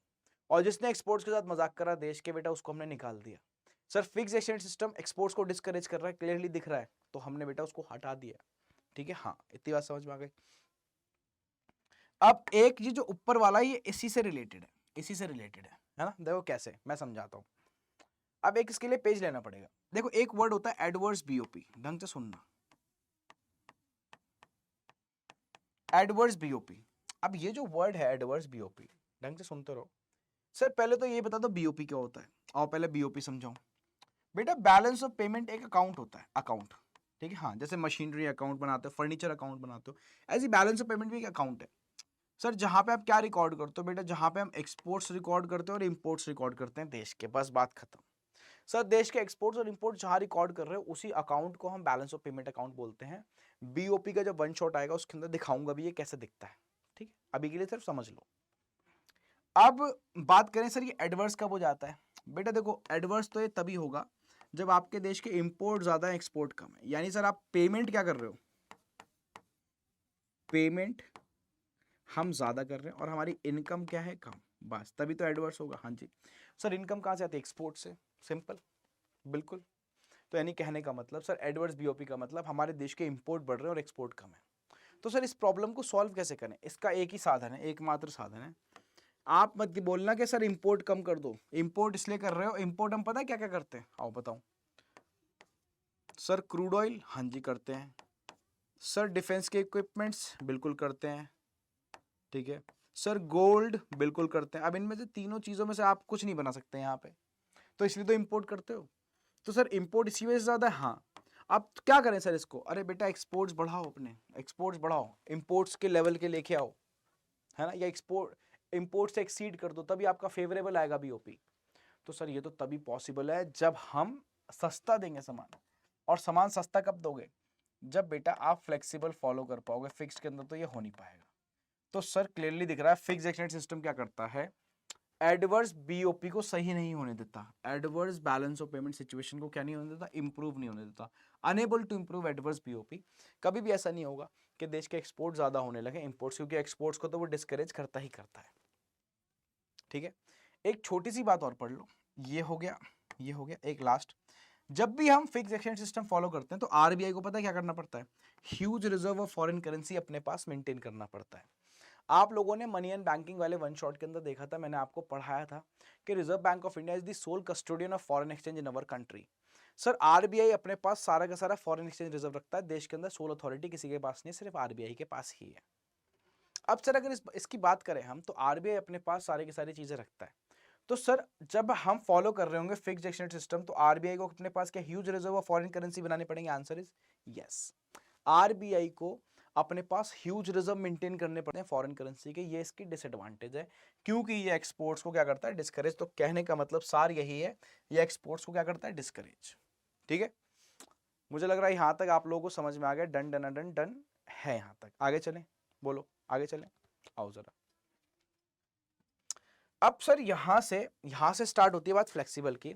और जिसने एक्सपोर्ट्स के साथ मजाक करा देश के बेटा, उसको हमने निकाल दिया। Sir fix exchange system exports को डिस्करेज कर रहा है, क्लियरली दिख रहा है, तो हमने बेटा उसको हटा दिया, ठीक है। हाँ, इतनी बात समझ में आ गई। अब एक ये जो ऊपर वाला ये इसी से रिलेटेड है, इसी से रिलेटेड है ना। देखो कैसे, मैं समझाता हूं। अब एक इसके लिए पेज लेना पड़ेगा। देखो एक वर्ड होता है एडवर्स बीओपी, ढंग से सुनना, एडवर्स बीओपी। अब ये जो वर्ड है एडवर्स बीओपी, ढंग से सुनते रहो। सर पहले तो ये बता दो बीओपी क्या होता है, और पहले बीओपी समझाऊं। बेटा बैलेंस ऑफ पेमेंट एक अकाउंट होता है, अकाउंट, ठीक है। हाँ, जैसे मशीनरी अकाउंट बनाते हो, फर्नीचर अकाउंट बनाते हो, ऐसी बैलेंस ऑफ पेमेंट भी एक अकाउंट है। सर जहां पे आप क्या रिकॉर्ड करते हो बेटा, जहां पे हम एक्सपोर्ट्स रिकॉर्ड करते हैं और इंपोर्ट्स रिकॉर्ड करते हैं देश के, बस बात खत्म। सर देश के एक्सपोर्ट्स और इंपोर्ट जहां रिकॉर्ड कर रहे हो उसी अकाउंट को हम बैलेंस ऑफ पेमेंट अकाउंट बोलते हैं। बीओपी का जो वन शॉट आएगा उसके अंदर दिखाऊंगा भी ये कैसे दिखता है, ठीक है। अभी के लिए सिर्फ समझ लो। अब बात करें सर ये एडवर्स कब हो जाता है। बेटा देखो एडवर्स तो ये तभी होगा जब आपके देश के इंपोर्ट ज्यादा है, एक्सपोर्ट कम है। यानी सर आप पेमेंट क्या कर रहे हो, पेमेंट हम ज्यादा कर रहे हैं और हमारी इनकम क्या है, कम, बस तभी तो एडवर्स होगा। हाँ जी सर, इनकम कहाँ से आती है, एक्सपोर्ट से, सिंपल, बिल्कुल। तो यानी कहने का मतलब सर एडवर्स बीओपी का मतलब हमारे देश के इंपोर्ट बढ़ रहे हैं और एक्सपोर्ट कम है। तो सर इस प्रॉब्लम को सॉल्व कैसे करें, इसका एक ही साधन है, एकमात्र साधन है। आप मत बोलना कि सर इंपोर्ट कम कर दो, इंपोर्ट इसलिए कर रहे हो, इंपोर्ट हम पता है क्या क्या करते हैं, आओ बताऊं। सर क्रूड ऑयल, हाँ जी करते हैं। सर डिफेंस के इक्विपमेंट्स, बिल्कुल करते हैं, ठीक है। सर गोल्ड, बिल्कुल करते हैं। अब इनमें से तीनों चीजों में से आप कुछ नहीं बना सकते यहाँ पे, तो इसलिए तो इंपोर्ट करते हो। तो सर इंपोर्ट इसी वजह से ज्यादा है। हाँ, अब क्या करें सर इसको, अरे बेटा एक्सपोर्ट्स बढ़ाओ, अपने एक्सपोर्ट्स बढ़ाओ, इंपोर्ट्स के लेवल के लेके आओ, है ना, या एक्सपोर्ट इंपोर्ट से एक्सीड कर दो, तभी आपका फेवरेबल आएगा बीओपी। तो सर ये तो तभी पॉसिबल है जब हम सस्ता देंगे सामान, और सामान सस्ता कब दोगे, जब बेटा आप फ्लेक्सिबल फॉलो कर पाओगे फिक्स के अंदर तो ये हो नहीं पाएगा। तो सर क्लियरली दिख रहा है फिक्स एक्सचेंज सिस्टम क्या करता है, एडवर्स बीओपी को सही नहीं होने देता, adverse balance of payment situation को क्या नहीं होने देता, इंप्रूव नहीं होने देता, unable to improve adverse BOP. कभी भी ऐसा नहीं होगा कि देश के एक्सपोर्ट ज्यादा होने लगे इंपोर्ट्स, क्योंकि एक्सपोर्ट्स को तो वो डिस्करेज करता ही करता है। ठीक है, एक छोटी सी बात और पढ़ लो, ये हो गया, ये हो गया, एक लास्ट, जब भी हम फिक्स एक्सचेंज सिस्टम फॉलो करते हैं तो आरबीआई को पता है क्या करना पड़ता है, huge reserve of foreign currency अपने पास मेंटेन करना पड़ता है। आप लोगों ने मनी एंड बैंकिंग वाले वन शॉट के अंदर देखा था, मैंने आपको पढ़ाया था कि reserve bank of India is the sole custodian of foreign exchange in our country. Sir RBI अपने पास सारा का सारा फॉरेन एक्सचेंज रिजर्व रखता है, देश के अंदर सोल अथॉरिटी किसी के पास नहीं, सिर्फ आरबीआई के पास ही है। अब सर अगर इसकी बात करें हम, तो आरबीआई अपने पास सारी की सारी चीजें रखता है। तो सर जब हम फॉलो कर रहे होंगे फिक्स्ड एक्सचेंज सिस्टम, तो आरबीआई को अपने पास क्या huge reserve of foreign currency बनाने पड़ेंगे? Answer is yes. आरबीआई को अपने पास ह्यूज रिजर्व मेंटेन करने पड़ते हैं फॉरेन करेंसी के, ये इसकी डिसएडवांटेज है, क्योंकि ये एक्सपोर्ट्स को क्या करता है, डिस्करेज। तो कहने का मतलब सार यही है, ये एक्सपोर्ट्स को क्या करता है, डिस्करेज। ठीक है, मुझे लग रहा है यहां तक आप लोगों को समझ में आ गया, डन डन डन डन है यहां तक। आगे चलें, बोलो आगे चलें, आओ जरा। अब सर यहां से स्टार्ट होती है बात फ्लेक्सिबल की।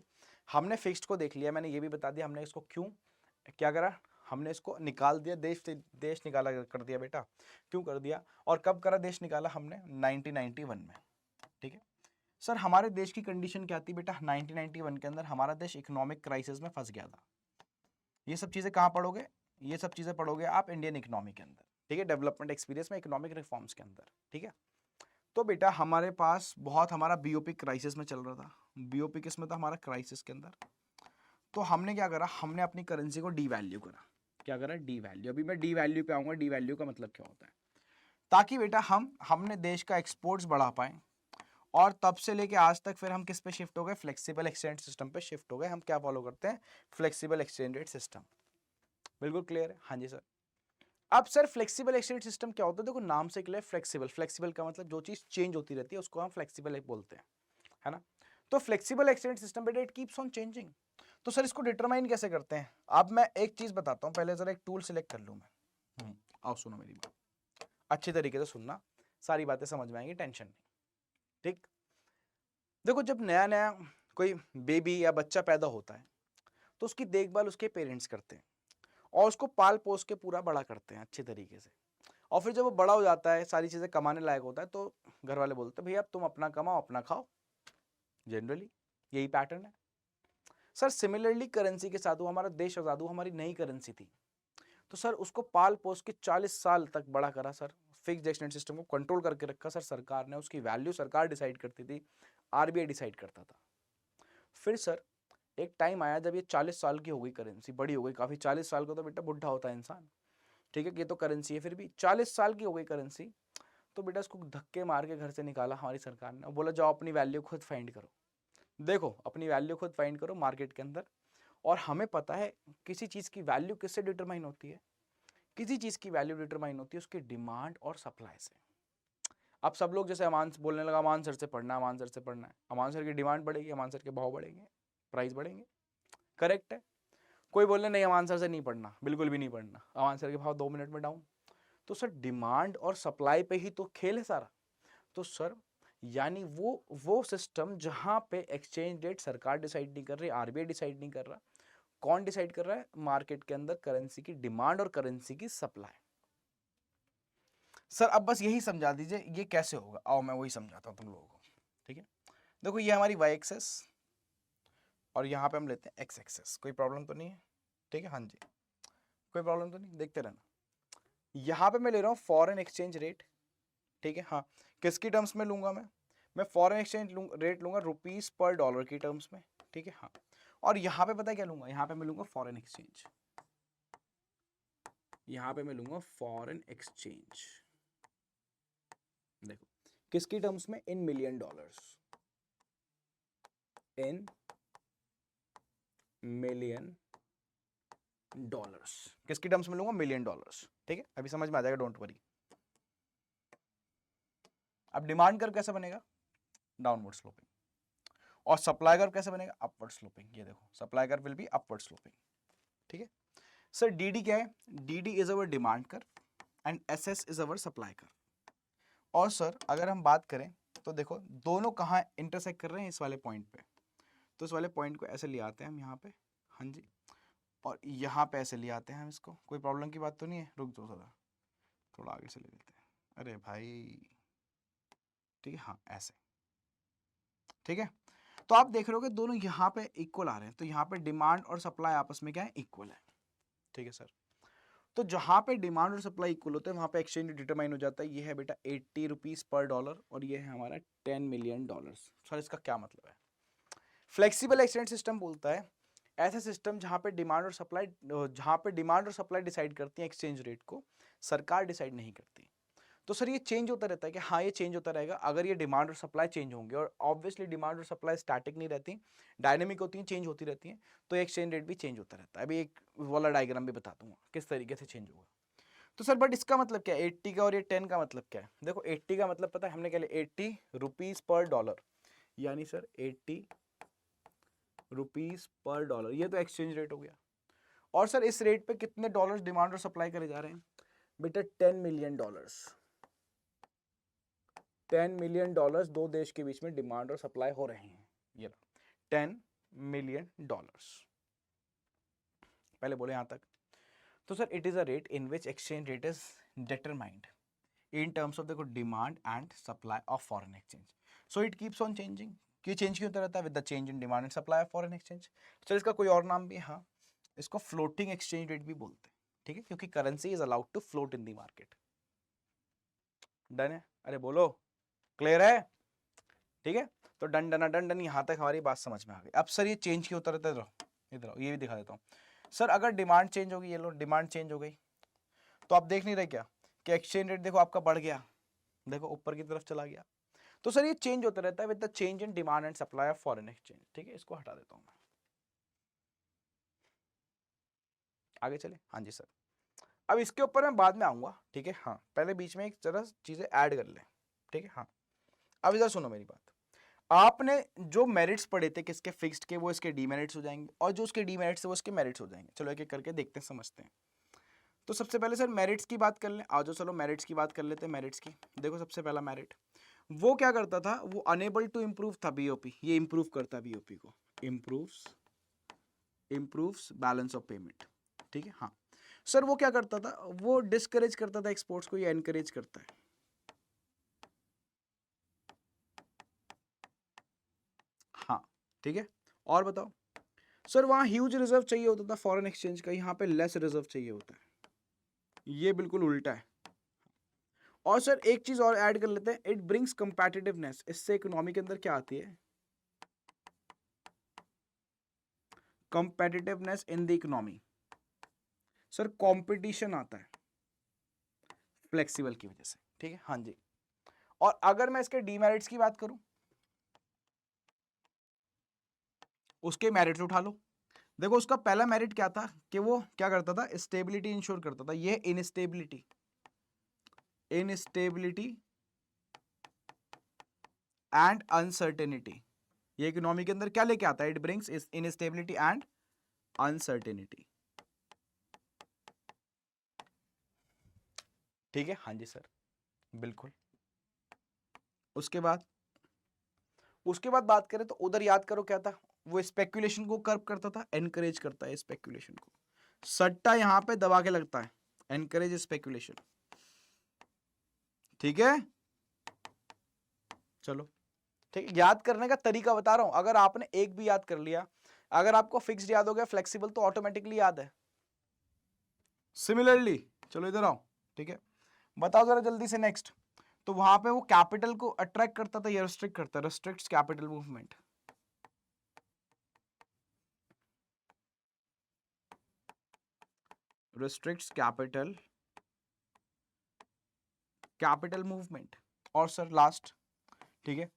हमने फिक्स्ड को देख लिया, मैंने ये भी बता दिया हमने इसको क्यों क्या करा, हमने इसको निकाल दिया, देश से देश निकाला कर दिया बेटा। क्यों कर दिया और कब करा देश निकाला हमने? 1991 में। ठीक है सर, हमारे देश की कंडीशन क्या थी बेटा? 1991 के अंदर हमारा देश इकोनॉमिक क्राइसिस में फंस गया था। ये सब चीजें कहाँ पढ़ोगे? ये सब चीजें पढ़ोगे आप इंडियन इकोनॉमी के अंदर। ठीक है, डेवलपमेंट एक्सपीरियंस में इकोनॉमिक रिफॉर्म्स के अंदर। ठीक है, तो बेटा हमारे पास बहुत हमारा बीओपी क्राइसिस में चल रहा था। बीओपी किस में था? हमारा क्राइसिस के अंदर। तो हमने क्या करा, हमने अपनी करेंसी को डी वैल्यू करा। क्या करा? D value. अभी मैं डी वैल्यू पे आऊंगा, डी वैल्यू का मतलब क्या होता है, ताकि बेटा हमने देश का एक्सपोर्ट्स बढ़ा पाए। और तब से लेके आज तक फिर हम किस पे शिफ्ट हो गए? फ्लेक्सिबल एक्सचेंज सिस्टम पे शिफ्ट हो गए। हम क्या फॉलो करते हैं? Flexible exchange rate system. बिल्कुल क्लियर है? हाँ जी सर। अब सर फ्लेक्सिबल एक्सचेंज सिस्टम क्या होता है? देखो नाम से क्लियर, फ्लेक्सिबल, फ्लेक्सिबल का मतलब जो चीज चेंज होती रहती है उसको हम फ्लेक्सिबल बोलते हैं, है ना। तो फ्लेक्सिबल एक्सचेंज सिस्टम बेटा इट कीप्स ऑन चेंजिंग। तो सर इसको डिटरमाइन कैसे करते हैं? अब मैं एक चीज बताता हूं, पहले जरा एक टूल सिलेक्ट कर लूं मैं। आओ सुनो मेरी बात, अच्छी तरीके से सुनना, सारी बातें समझ में आएंगी, टेंशन नहीं। ठीक, देखो जब नया नया कोई बेबी या बच्चा पैदा होता है तो उसकी देखभाल उसके पेरेंट्स करते हैं और उसको पाल पोस के पूरा बड़ा करते हैं अच्छे तरीके से। और फिर जब वो बड़ा हो जाता है, सारी चीजें कमाने लायक होता है, तो घर वाले बोलते हैं भैया अब तुम अपना कमाओ अपना खाओ। जनरली यही पैटर्न है सर। सिमिलरली करेंसी के साथ, वो हमारा देश आजाद हुआ, हमारी नई करेंसी थी, तो सर उसको पाल पोस के 40 साल तक बड़ा करा सर। फिक्स्ड एक्सचेंज सिस्टम को कंट्रोल करके रखा सर सरकार ने, उसकी वैल्यू सरकार डिसाइड करती थी, आरबीआई डिसाइड करता था। फिर सर एक टाइम आया जब ये 40 साल की हो गई करेंसी, बड़ी हो गई काफी। 40 साल का तो बेटा बुढ़ा होता है इंसान। ठीक है, ये तो करेंसी है, फिर भी 40 साल की हो गई करेंसी, तो बेटा इसको धक्के मार के घर से निकाला हमारी सरकार ने और बोला जाओ अपनी वैल्यू खुद फाइंड करो। देखो अपनी वैल्यू खुद फाइंड करो मार्केट के अंदर। और हमें पता है किसी चीज की वैल्यू किससे डिटरमाइन होती है? किसी चीज की वैल्यू डिटरमाइन होती है उसकी डिमांड और सप्लाई से। अब सब लोग जैसे अमान बोलने लगा अमान सर से पढ़ना, अमान सर से पढ़ना है, अमान सर की डिमांड बढ़ेगी, अमान सर के भाव बढ़ेंगे, प्राइस बढ़ेंगे। करेक्ट है। कोई बोलने नहीं अमान सर से नहीं पढ़ना, बिल्कुल भी नहीं पढ़ना, अमान सर के भाव 2 मिनट में डाउन। तो सर डिमांड और सप्लाई पे ही तो खेल है सारा। तो सर यानी वो सिस्टम जहां पे एक्सचेंज रेट सरकार डिसाइड नहीं कर रही, आरबीआई डिसाइड नहीं कर रहा, कौन डिसाइड कर रहा है? मार्केट के अंदर करेंसी की डिमांड और करेंसी की सप्लाई। सर अब बस यही समझा दीजिए ये कैसे होगा। आओ मैं वही समझाता हूं तुम लोगों को। ठीक है, देखो ये हमारी वाई एक्सेस और यहां पे हम लेते हैं एक्स एक्सेस। कोई प्रॉब्लम तो नहीं है? ठीक है, हाँ जी, कोई प्रॉब्लम तो नहीं, देखते रहना। यहां पे मैं ले रहा हूं फॉरेन एक्सचेंज रेट। ठीक है, हाँ, किसकी टर्म्स में लूंगा मैं फॉरेन एक्सचेंज रेट लूंगा रुपीस पर डॉलर की टर्म्स में। ठीक है, हाँ, और यहां पे पता है क्या लूंगा? यहां पे मैं लूंगा फॉरेन एक्सचेंज। यहां पे मैं लूंगा फॉरेन एक्सचेंज। देखो किसकी टर्म्स में? इन million dollars, in million dollars. किसकी टर्म्स में लूंगा? Million dollars. ठीक है, अभी समझ में आ जाएगा, डोंट वरी। अब डिमांड कर्व कैसे बनेगा? Downward sloping. और सप्लाई कर्व कैसे बनेगा? Upward sloping. ये देखो supply curve will be upward sloping. ठीक है सर डी क्या है? D is our demand curve and S is our supply curve. और सर अगर हम बात करें तो देखो दोनों कहाँ इंटरसेक्ट कर रहे हैं, इस वाले पॉइंट पे। तो इस वाले पॉइंट को ऐसे ले आते हैं हम यहाँ पे, हाँ जी, और यहाँ पे ऐसे ले आते हैं हम इसको। कोई प्रॉब्लम की बात तो नहीं है? रुक जाओ जरा, थोड़ा आगे से ले लेते हैं। अरे भाई ठीक है, हाँ ऐसे, ठीक है। तो आप देख रहे हो कि दोनों यहाँ पे इक्वल आ रहे हैं, तो यहाँ पे डिमांड और सप्लाई आपस में क्या है? इक्वल है, ठीक है सर। तो जहाँ पे डिमांड और सप्लाई इक्वल होते हैं वहाँ पे एक्सचेंज रेट डिटरमाइन हो जाता है। ये है बेटा 80 रुपीज़ पर डॉलर और ये है हमारा 10 मिलियन डॉलर्स। सर इसका क्या मतलब है? फ्लेक्सिबल एक्सचेंज सिस्टम बोलता है ऐसा सिस्टम जहाँ पे डिमांड और सप्लाई डिसाइड करती है एक्सचेंज रेट को, सरकार डिसाइड नहीं करती। तो सर ये चेंज होता रहता है कि हाँ ये चेंज होता रहेगा अगर ये डिमांड और सप्लाई चेंज होंगे, और ऑब्वियसली डिमांड और सप्लाई स्टैटिक नहीं रहती, डायनेमिक होती हैं, चेंज होती रहती हैं, तो एक्सचेंज रेट भी चेंज होता रहता है। अभी एक वाला डायग्राम भी बता दूंगा किस तरीके से चेंज होगा। तो सर बट इसका मतलब क्या है 80 का और ये 10 का मतलब क्या है? देखो 80 का मतलब पता है हमने क्या लिया, 80 रुपीज पर डॉलर, यानी सर 80 रुपीज पर डॉलर, ये तो एक्सचेंज रेट हो गया। और सर इस रेट पे कितने डॉलर्स डिमांड और सप्लाई करे जा रहे हैं बेटा? 10 मिलियन डॉलर्स। 10 मिलियन डॉलर्स दो देश के बीच में डिमांड और सप्लाई हो रहे हैं। ये 10 मिलियन डॉलर्स, पहले बोले यहां तक। तो sir it is a rate in which exchange rate is determined in terms of देखो demand and supply of foreign exchange, so it keeps on changing. ये चेंज क्यों होता रहता है? With the change in demand and supply of foreign exchange. चलो इसका कोई और नाम भी है, हाँ, इसको फ्लोटिंग एक्सचेंज रेट भी बोलते हैं, ठीक है, क्योंकि currency is allowed to float in the market. Done है? अरे बोलो, क्लियर है? ठीक है, तो डन डना डन डन, यहाँ तक हमारी बात समझ में आ गई। अब सर ये चेंज क्यों होता रहता है? इधर आओ, ये भी दिखा देता हूँ। सर अगर डिमांड चेंज होगी, ये लो डिमांड चेंज हो गई, तो आप देख नहीं रहे क्या कि एक्सचेंज रेट देखो आपका बढ़ गया, देखो ऊपर की तरफ चला गया। तो सर ये चेंज होता रहता है with the change in demand and supply of foreign exchange, ठीक है, इसको हटा देता हूं मैं। आगे चले, हाँ जी सर। अब इसके ऊपर मैं बाद में आऊंगा, ठीक है, हाँ, पहले बीच में एक जरा चीजें ऐड कर लें, ठीक है, हाँ। अब इधर सुनो मेरी बात। आपने जो मेरिट्स पढ़े थे किसके? फिक्स्ड के, वो इसके डीमेरिट्स हो जाएंगे, और जो उसके डीमेरिट्स है वो इसके मेरिट्स हो जाएंगे। चलो एक एक करके देखते हैं, समझते हैं। तो सबसे पहले सर मेरिट्स की बात कर लें, आ जाओ, चलो मेरिट्स की बात कर लेते हैं। मेरिट्स की देखो, सबसे पहला मेरिट वो क्या करता था? वो अनेबल टू इम्प्रूव था बीओपी, ये इम्प्रूव करता है बीओपी को, इम्प्रूव्स बैलेंस ऑफ पेमेंट, ठीक है, हाँ। सर वो क्या करता था? वो डिस्करेज करता था एक्सपोर्ट्स को, ये एनकरेज करता है, हाँ, ठीक है। और बताओ सर, वहां ह्यूज रिजर्व चाहिए होता था फॉरेन एक्सचेंज का, यहाँ पे लेस रिजर्व चाहिए होता है, ये बिल्कुल उल्टा है। और सर एक चीज और ऐड कर लेते हैं, इट ब्रिंग्स कंपेटिटिवनेस, इससे इकोनॉमी के अंदर क्या आती है? Competitiveness in the economy. Sir competition आता है फ्लेक्सिबल की वजह से, ठीक है, हाँ जी। और अगर मैं इसके डीमेरिट्स की बात करूं, उसके मेरिट्स उठा लो। देखो उसका पहला मेरिट क्या था कि वो क्या करता था? स्टेबिलिटी इंश्योर करता था। ये इनस्टेबिलिटी एंड अनसर्टेनिटी, ये इकोनॉमी के अंदर क्या लेके आता है? It brings instability and uncertainty, ठीक है, हाँ जी सर, बिल्कुल। उसके बाद बात करें तो उधर याद करो क्या था? वो स्पेकुलेशन को कर्व करता था, एनकरेज करता है स्पेकुलेशन को। सट्टा यहां पे दबा के लगता है, एनकरेज स्पेकुलेशन, ठीक है। चलो ठीक है, याद करने का तरीका बता रहा हूं, अगर आपने एक भी याद कर लिया, अगर आपको फिक्स्ड याद हो गया, फ्लेक्सिबल तो ऑटोमेटिकली याद है। सिमिलरली चलो इधर आओ, ठीक है, बताओ जरा जल्दी से नेक्स्ट। तो वहां पे वो कैपिटल को अट्रैक्ट करता था या रिस्ट्रिक्ट करता? Restricts capital movement, restricts capital movement. और सर लास्ट, ठीक है,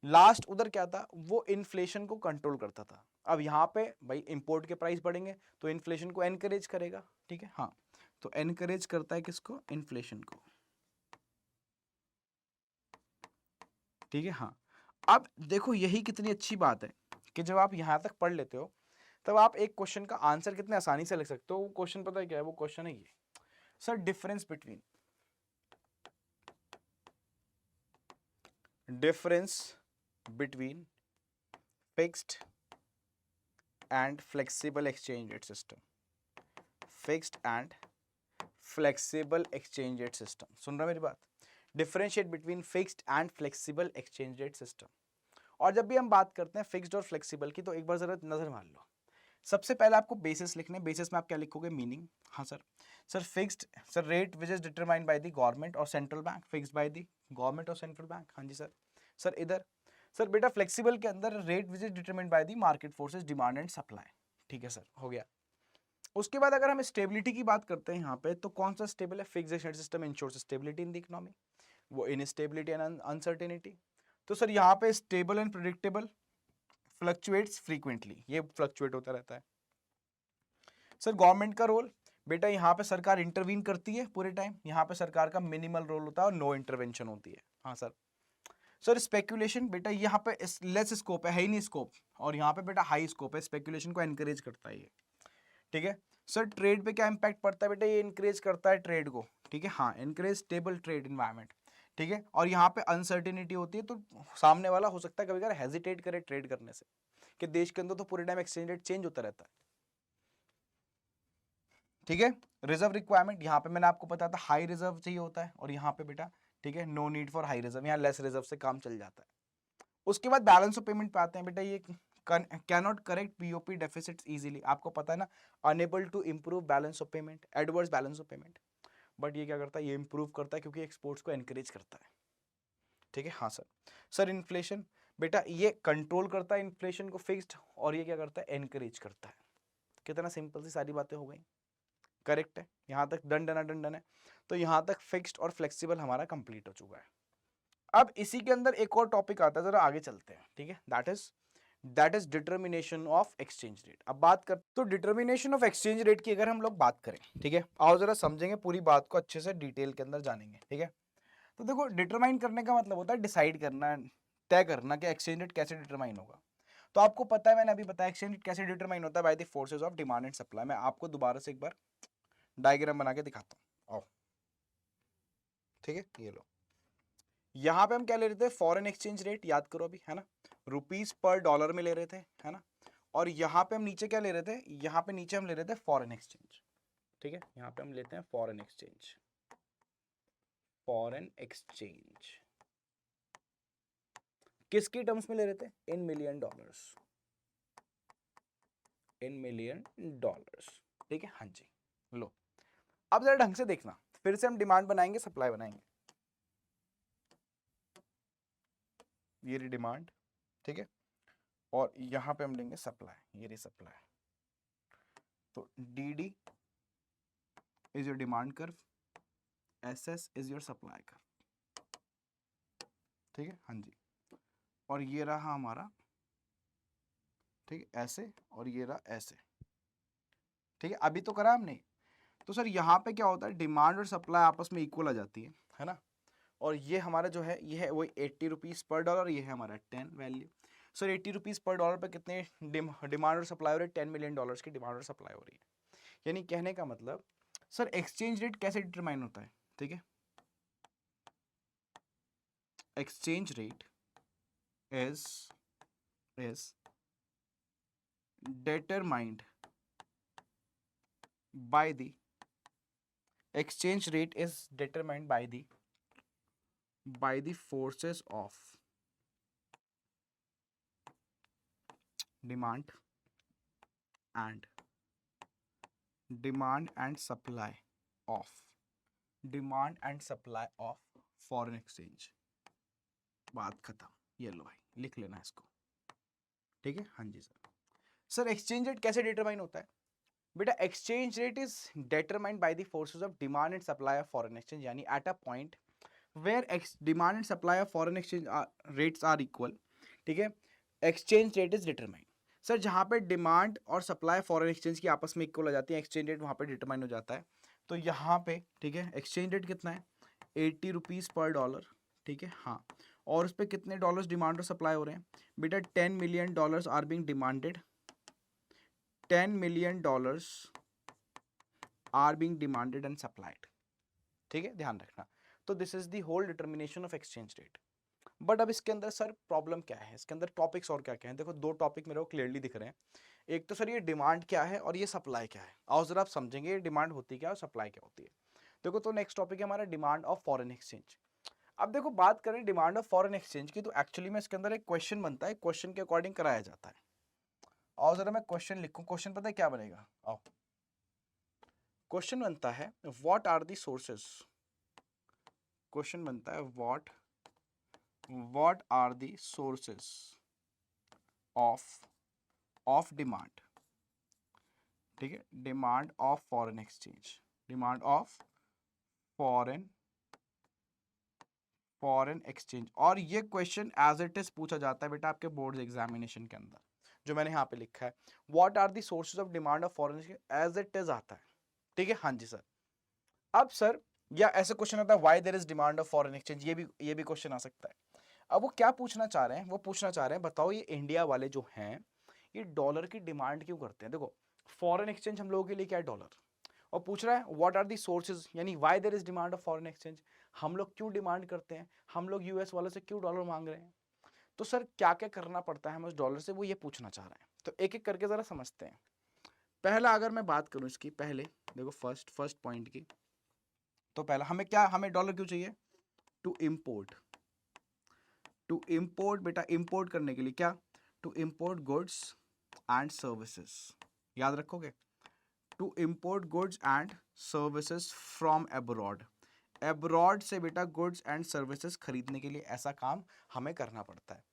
लास्ट उधर क्या था? वो इन्फ्लेशन को कंट्रोल करता था। अब यहाँ पे भाई इंपोर्ट के प्राइस बढ़ेंगे तो इन्फ्लेशन को एनकरेज करेगा, ठीक है, हाँ, तो एनकरेज करता है किसको? इन्फ्लेशन को, ठीक है, हाँ। अब देखो यही कितनी अच्छी बात है कि जब आप यहां तक पढ़ लेते हो तब आप एक क्वेश्चन का आंसर कितने आसानी से लिख सकते हो। वो क्वेश्चन पता है क्या है? वो क्वेश्चन है ये, sir difference between fixed and flexible exchange rate system, fixed and flexible exchange rate system. सुन रहा मेरी बात? Differentiate between fixed and flexible exchange rate system. और जब भी हम बात करते हैं फिक्स्ड और फ्लेक्सिबल की, तो एक बार जरा नजर मार लो। सबसे पहले आपको बेसिस लिखने, बेसिस में आप क्या लिखोगे? मीनिंग। हाँ सर। Sir fixed, sir rate which is determined by the government और central bank, fixed by the government और सेंट्रल बैंक। हाँ जी सर। सर इधर, सर बेटा फ्लेक्सिबल के अंदर rate which is determined by the market forces, demand and supply. ठीक है सर, हो गया। उसके बाद अगर हम स्टेबिलिटी की बात करते हैं यहाँ पे, तो कौन सा स्टेबल है? Fixed exchange system ensures stability in the economy, वो इनस्टेबिलिटी एंड अनसर्टेनिटी। तो सर यहाँ पे stable and predictable, fluctuates frequently, ये फ्लक्चुएट होता रहता है। सर गवर्नमेंट का रोल, बेटा यहाँ पे सरकार इंटरवीन करती है पूरे टाइम, यहाँ पे सरकार का मिनिमल रोल होता है और नो इंटरवेंशन होती है। हाँ सर। सर स्पेकुलेशन, बेटा यहाँ पे लेस स्कोप है ही नहीं स्कोप, और यहाँ पे बेटा हाई स्कोप है, स्पेकुलेशन को एनकरेज करता है ये। ठीक है। सर ट्रेड पे क्या इंपैक्ट पड़ता है? बेटा ये इंकरेज करता है ट्रेड को। ठीक है, हाँ, इंकरेज स्टेबल ट्रेड इन्वायरमेंट। ठीक है। और यहाँ पे अनसर्टेनिटी होती है, तो सामने वाला हो सकता है कभी कभी हेजिटेट करे ट्रेड करने से, कि देश के अंदर तो पूरे टाइम एक्सचेंज रेट चेंज होता रहता है। ठीक है। रिजर्व रिक्वायरमेंट, यहाँ पे मैंने आपको बताया था हाई रिजर्व चाहिए होता है, और यहाँ पे बेटा ठीक है no need for high reserve, यहाँ लेस रिजर्व से काम चल जाता है। उसके बाद बैलेंस ऑफ पेमेंट पे आते हैं। बेटा ये cannot correct BOP deficits easily, आपको पता है ना, unable to improve balance of payment, adverse balance of payment. But ये क्या करता है? ये इंप्रूव करता है, क्योंकि एक्सपोर्ट्स को एनकरेज करता है। ठीक है, हाँ सर। सर इन्फ्लेशन, बेटा ये कंट्रोल करता है इन्फ्लेशन को फिक्स्ड, और ये क्या करता है? एनकरेज करता है। कितना सिंपल सी सारी बातें हो गई। करेक्ट है, यहाँ तक डन डन डन डन है। तो यहाँ तक फिक्स्ड और फ्लेक्सिबल हमारा कंप्लीट हो चुका है। अब इसी के अंदर एक और टॉपिक आता है, जरा आगे चलते हैं। ठीक है, that is determination of exchange rate. अब बात कर, तो डिटर्मिनेशन ऑफ एक्सचेंज रेट की अगर हम लोग बात करें, ठीक है, आओ जरा समझेंगे पूरी बात को अच्छे से, डिटेल के अंदर जानेंगे। ठीक है, तो देखो डिटरमाइन करने का मतलब होता है डिसाइड करना, तय करना कि एक्सचेंज रेट कैसे डिटरमाइन होगा। तो आपको पता है, मैंने अभी बताया एक्सचेंज रेट कैसे डिटरमाइन होता है, bye the forces of demand and supply. मैं आपको दोबारा से एक बार डायग्राम बना के दिखाता हूँ, आओ। ठीक है, ये लो, यहाँ पे हम क्या ले रहे थे? फॉरेन एक्सचेंज रेट, याद करो अभी, है ना, रुपीज पर डॉलर में ले रहे थे, है ना। और यहाँ पे हम नीचे क्या ले रहे थे? यहाँ पे नीचे हम ले रहे थे फॉरेन एक्सचेंज। ठीक है, यहाँ पे हम लेते हैं फॉरेन एक्सचेंज, फॉरेन एक्सचेंज किसकी टर्म्स में ले रहे थे? इन million dollars, in million dollars. ठीक है, हाँ जी। लो, अब जरा ढंग से देखना, फिर से हम डिमांड बनाएंगे, सप्लाई बनाएंगे। ये रही डिमांड, ठीक है, और यहां पे हम लेंगे सप्लाई, ये रही सप्लाई। तो D D is your demand curve, S S is your supply curve. ठीक है, हाँ जी। और ये रहा हमारा, ठीक है, ऐसे, और ये रहा ऐसे। ठीक है, अभी तो करा हमने। तो सर यहाँ पे क्या होता है? डिमांड और सप्लाई आपस में इक्वल आ जाती है ना। और ये हमारा जो है, ये है वही 80 रुपीज़ पर डॉलर, ये है हमारा 10 वैल्यू। सर 80 रुपीज़ पर डॉलर पे कितने डिमांड और सप्लाई हो रही है? 10 मिलियन डॉलर्स की डिमांड और सप्लाई हो रही है। यानी कहने का मतलब, सर एक्सचेंज रेट कैसे डिटरमाइन होता है? ठीक है, exchange rate is determined by the exchange rate is determined by the forces of demand and supply of foreign exchange। बात खत्म। ये लो भाई, लिख लेना इसको। ठीक है, हाँ जी सर। सर एक्सचेंज रेट कैसे डिटरमाइन होता है? बेटा exchange rate is determined by the forces of demand and supply of foreign exchange, यानी at a point where demand and supply of foreign exchange rates are equal. ठीक है, exchange rate is determined. Sir जहाँ पे demand और supply foreign exchange की आपस में equal हो जाती है, एक्सचेंज रेट वहाँ पे डिटरमाइन हो जाता है। तो यहाँ पे ठीक है, एक्सचेंज रेट कितना है? 80 रुपीज़ पर डॉलर। ठीक है, हाँ, और उस पर कितने डॉलर्स डिमांड और सप्लाई हो रहे हैं? बेटा 10 million dollars are being demanded $10 million are being demanded and supplied. ठीक है, ध्यान रखना। तो this is the whole determination of exchange rate. But अब इसके अंदर सर प्रॉब्लम क्या है, इसके अंदर टॉपिक्स और क्या क्या है? देखो, दो टॉपिक मेरे को क्लियरली दिख रहे हैं। एक तो सर ये डिमांड क्या है और ये सप्लाई क्या है। आओ जरा आप समझेंगे ये डिमांड होती क्या है और सप्लाई क्या होती है। देखो, तो नेक्स्ट टॉपिक है हमारा डिमांड ऑफ फॉरेन एक्सचेंज। अब देखो, बात करें डिमांड ऑफ फॉरेन एक्सचेंज की, तो एक्चुअली में इसके अंदर एक क्वेश्चन बनता है, क्वेश्चन के अकॉर्डिंग कराया जाता है। आओ जरा मैं क्वेश्चन लिखूं, क्वेश्चन पता है क्या बनेगा? आओ, क्वेश्चन बनता है what are the sources. Question बनता है what are the sources of demand. ठीक है, demand of foreign exchange, demand of foreign exchange. और ये क्वेश्चन एज इट इज पूछा जाता है बेटा आपके बोर्ड एग्जामिनेशन के अंदर, जो मैंने यहाँ पे लिखा है what are the sources of demand of foreign exchange, as it is आता है। ठीक है, हाँ जी सर। अब सर, या ऐसे क्वेश्चन होता है why there is demand of foreign exchange, ये भी क्वेश्चन आ सकता है। अब वो क्या पूछना चाह रहे हैं? वो पूछना चाह रहे हैं, बताओ ये इंडिया वाले जो हैं ये डॉलर की डिमांड क्यों करते हैं? देखो, फॉरेन एक्सचेंज हम लोगों के लिए क्या है? डॉलर। और पूछ रहा है व्हाट आर दी सोर्सेज, यानी why there is demand of foreign exchange, हम लोग क्यों डिमांड करते हैं, हम लोग यूएस वालों से क्यों डॉलर मांग रहे हैं। तो सर क्या क्या करना पड़ता है हमें उस डॉलर से, वो ये पूछना चाह रहे हैं। तो एक एक करके जरा समझते हैं। पहला अगर मैं बात करूं इसकी, पहले देखो फर्स्ट पॉइंट की, तो पहला हमें डॉलर क्यों चाहिए? टू इम्पोर्ट बेटा, इम्पोर्ट करने के लिए क्या? To import goods and services. याद रखोगे, to import goods and services from abroad. Abroad से बेटा गुड्स एंड सर्विसेज खरीदने के लिए ऐसा काम हमें करना पड़ता है।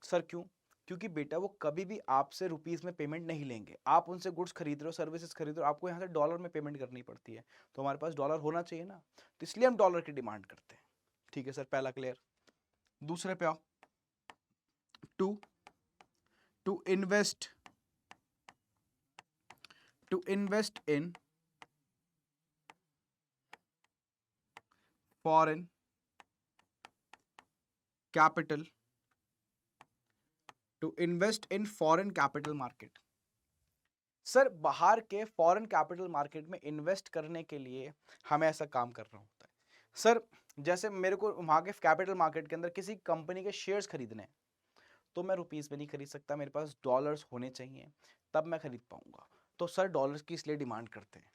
सर क्यों? क्योंकि बेटा वो कभी भी आपसे रुपीस में पेमेंट नहीं लेंगे। आप उनसे गुड्स खरीद रहे हो, सर्विसेज खरीद रहे हो, आपको यहाँ से डॉलर में पेमेंट करनी पड़ती है। तो हमारे पास डॉलर होना चाहिए ना, तो इसलिए हम डॉलर की डिमांड करते हैं। ठीक है सर, पहला क्लियर। दूसरे पे आओ, to invest in foreign capital, to invest in foreign capital market. Sir बाहर के फॉरेन कैपिटल मार्केट में इन्वेस्ट करने के लिए हमें ऐसा काम करना होता है। सर जैसे मेरे को वहां के कैपिटल मार्केट के अंदर किसी कंपनी के शेयर्स खरीदने हैं, तो मैं रुपीस में नहीं खरीद सकता, मेरे पास डॉलर्स होने चाहिए, तब मैं खरीद पाऊंगा। तो सर डॉलर्स की इसलिए डिमांड करते हैं।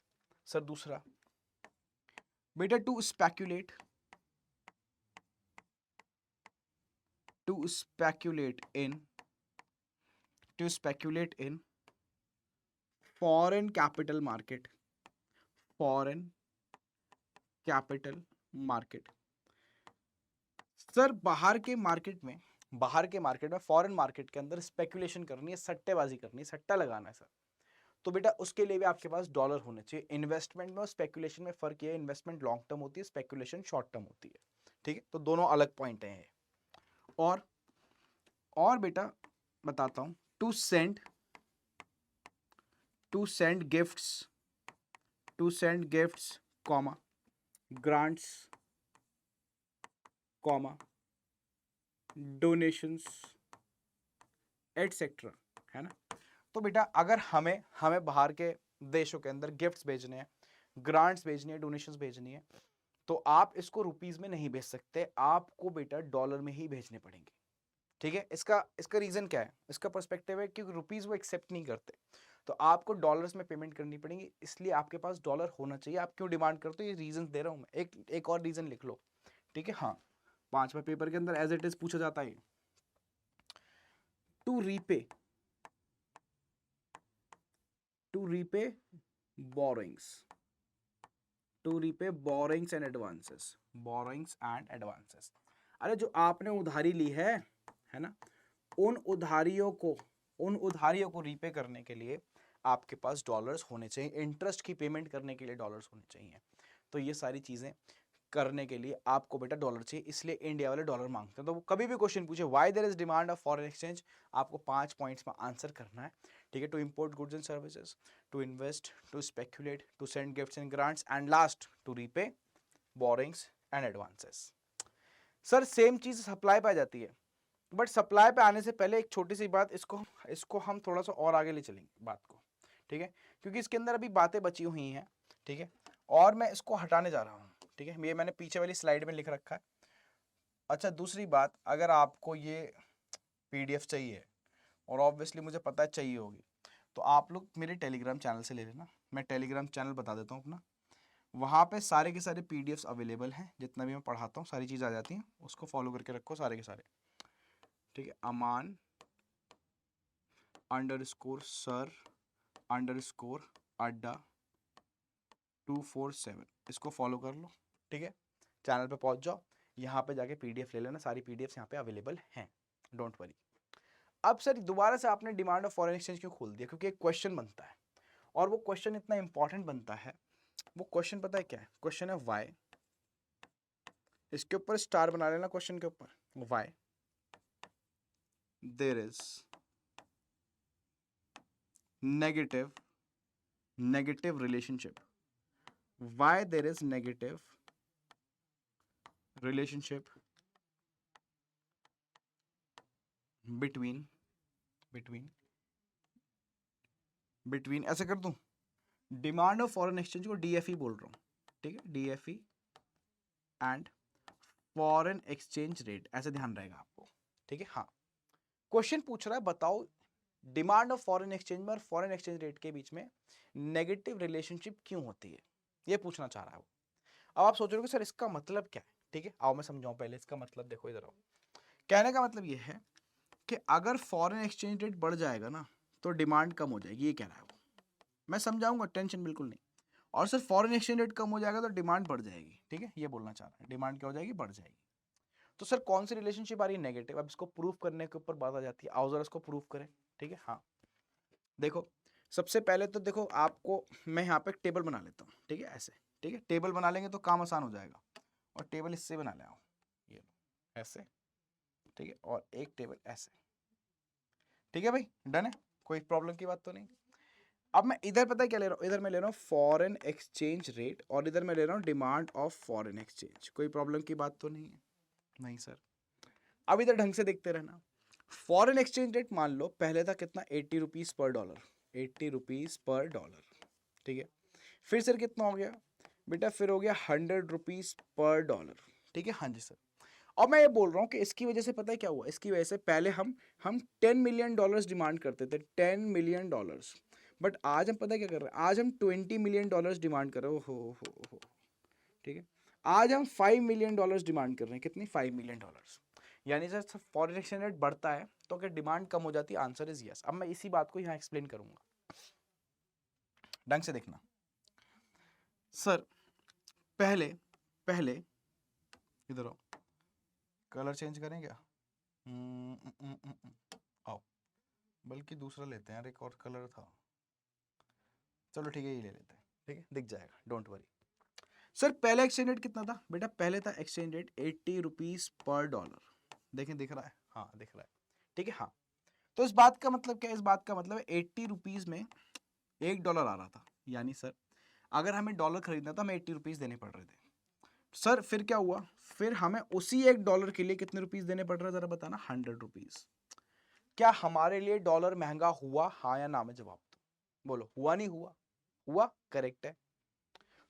सर दूसरा बेटा, to speculate in foreign capital market, sir बाहर के मार्केट में फॉरेन मार्केट के अंदर स्पेकुलेशन करनी है, सट्टेबाजी करनी है, सट्टा लगाना है सर। तो बेटा उसके लिए भी आपके पास डॉलर होने चाहिए। इन्वेस्टमेंट में और स्पेकुलेशन में फर्क ये है, इन्वेस्टमेंट लॉन्ग टर्म होती है, स्पेकुलेशन शॉर्ट टर्म होती है। ठीक है, तो दोनों अलग पॉइंट हैं। और बेटा बताता हूं, to send gifts comma grants comma donations etcetera, है ना। तो बेटा अगर हमें बाहर के देशों के अंदर गिफ्ट्स भेजने हैं, ग्रांट्स भेजनी है, डोनेशंस भेजनी है, तो आप इसको रुपीस में नहीं भेज सकते, आपको बेटा डॉलर में ही भेजने पड़ेंगे। ठीक है, इसका रीजन क्या है? इसका पर्सपेक्टिव है क्योंकि रुपीस वो एक्सेप्ट नहीं करते, तो आपको डॉलर्स में पेमेंट करनी पड़ेगी, इसलिए आपके पास डॉलर होना चाहिए। आप क्यों डिमांड करते हो, ये रीजन दे रहा हूं मैं। एक और रीजन लिख लो। ठीक है, हाँ, 5वें पेपर के अंदर एज इट इज पूछा जाता है। To repay borrowings and advances. अरे जो आपने उधारी ली है ना, उन उधारियों को रीपे करने के लिए आपके पास डॉलर्स होने चाहिए, इंटरेस्ट की पेमेंट करने के लिए डॉलर्स होने चाहिए। तो ये सारी चीजें करने के लिए आपको बेटा डॉलर चाहिए, इसलिए इंडिया वाले डॉलर मांगते हैं। तो कभी भी क्वेश्चन पूछे why there is demand of foreign exchange, आपको 5 पॉइंट्स में आंसर करना है। ठीक है, to import goods and services, to invest, to speculate, to send gifts and grants, and last to repay borrowings and advances. Sir same चीज supply पे आ जाती है, बट सप्लाई पे आने से पहले एक छोटी सी बात, इसको हम थोड़ा सा और आगे ले चलेंगे बात को। ठीक है, क्योंकि इसके अंदर अभी बातें बची हुई हैं, ठीक है, और मैं इसको हटाने जा रहा हूँ, ठीक है, ये मैंने पीछे वाली स्लाइड में लिख रखा है। अच्छा, दूसरी बात, अगर आपको ये पीडीएफ चाहिए, और ऑब्वियसली मुझे पता है चाहिए होगी, तो आप लोग मेरे टेलीग्राम चैनल से ले लेना। मैं टेलीग्राम चैनल बता देता हूँ अपना, वहाँ पे सारे के सारे पीडीएफ्स अवेलेबल हैं, जितना भी मैं पढ़ाता हूँ सारी चीज़ आ जाती हैं, उसको फॉलो करके रखो सारे के सारे, ठीक है। अमान _सर _अड्डा 247, इसको फॉलो कर लो, ठीक है। चैनल पे पहुंच जाओ, यहाँ पे जाके पीडीएफ ले लेना, सारी पीडीएफ्स यहाँ पे अवेलेबल हैं, डोंट वरी। अब सर दोबारा से आपने डिमांड ऑफ फॉरेन एक्सचेंज क्यों खोल दिया? क्योंकि एक क्वेश्चन बनता है, और वो क्वेश्चन इतना इंपॉर्टेंट बनता है। वो क्वेश्चन पता है क्या है? क्वेश्चन है वाई, इसके ऊपर स्टार बना लेना, क्वेश्चन के ऊपर, why there is negative relationship, why there is negative relationship between ऐसे कर दूं, डिमांड ऑफ फॉरेन एक्सचेंज को डीएफई बोल रहा हूं, ठीक है, DFE and foreign exchange rate, ऐसे ध्यान रहेगा आपको, ठीक है। हाँ, क्वेश्चन पूछ रहा है बताओ डिमांड ऑफ फॉरेन एक्सचेंज में और फॉरेन एक्सचेंज रेट के बीच में नेगेटिव रिलेशनशिप क्यों होती है, ये पूछना चाह रहा है वो। अब आप सोच रहे हो कि सर इसका मतलब क्या है, ठीक है, आओ मैं समझाऊं पहले इसका मतलब। देखो इधर आओ, कहने का मतलब ये है कि अगर फॉरेन एक्सचेंज रेट बढ़ जाएगा ना, तो डिमांड कम हो जाएगी, ये कह रहा है वो। मैं समझाऊंगा, टेंशन बिल्कुल नहीं। और सर फॉरेन एक्सचेंज रेट कम हो जाएगा तो डिमांड बढ़ जाएगी, ठीक है, ये बोलना चाह रहा है, डिमांड क्या हो जाएगी, बढ़ जाएगी। तो सर कौन सी रिलेशनशिप आ रही है, नेगेटिव। अब इसको प्रूफ करने के ऊपर बात आ जाती है, आओ जरा इसको प्रूफ करें, ठीक है। हाँ, देखो सबसे पहले तो देखो, आपको मैं यहाँ पे एक टेबल बना लेता हूँ, ठीक है, ऐसे, ठीक है, टेबल बना लेंगे तो काम आसान हो जाएगा। और टेबल इससे बना ले आओ, ये लो ऐसे, ठीक है, और एक टेबल ऐसे, ठीक है भाई, डन है, कोई प्रॉब्लम की बात तो नहीं। अब मैं इधर पता है क्या ले रहा हूँ, इधर मैं ले रहा हूँ फॉरेन एक्सचेंज रेट, और इधर मैं ले रहा हूँ डिमांड ऑफ फॉरेन एक्सचेंज। कोई प्रॉब्लम की बात तो नहीं है? नहीं सर। अब इधर ढंग से देखते रहना, फॉरेन एक्सचेंज रेट मान लो पहले था कितना, 80 रुपीज़ पर डॉलर, 80 रुपीज़ पर डॉलर, ठीक है। फिर सर कितना हो गया बेटा, फिर हो गया 100 रुपीज़ पर डॉलर, ठीक है। हाँ जी सर। अब मैं ये बोल रहा हूँ कि इसकी वजह से पता है क्या हुआ, इसकी वजह से पहले हम 10 मिलियन डॉलर्स डिमांड करते थे, 10 मिलियन डॉलर्स, बट आज हम पता है क्या कर रहे हैं, आज हम 20 मिलियन डॉलर्स डिमांड कर रहे हो, ठीक है। आज हम 5 मिलियन डॉलर्स डिमांड कर रहे हैं, कितनी, 5 मिलियन डॉलर्स। यानी सर फॉरेन एक्सचेंज रेट बढ़ता है तो क्या डिमांड कम हो जाती है? Answer is yes. अब मैं इसी बात को यहाँ एक्सप्लेन करूंगा, ढंग से देखना सर। पहले पहले इधर आओ, कलर चेंज करें क्या? आओ, बल्कि दूसरा लेते हैं यार, एक और कलर था, चलो ठीक है ये ले लेते हैं, ठीक है, दिख जाएगा, डोंट वरी। सर पहले एक्सचेंज रेट कितना था बेटा, पहले था एक्सचेंज रेट 80 रुपीज़ पर डॉलर, देखें दिख रहा है, हाँ दिख रहा है, ठीक है। हाँ, तो इस बात का मतलब क्या है, इस बात का मतलब है 80 रुपीज़ में $1 आ रहा था, यानी सर अगर हमें डॉलर खरीदना था हमें 80 रुपीज़ देने पड़ रहे थे। सर फिर क्या हुआ, फिर हमें उसी $1 के लिए कितने रुपीज़ देने पड़ रहे हैं, जरा बताना, 100 रुपीज़। क्या हमारे लिए डॉलर महंगा हुआ, हाँ या ना में जवाब दो, बोलो, हुआ नहीं हुआ? हुआ, करेक्ट है।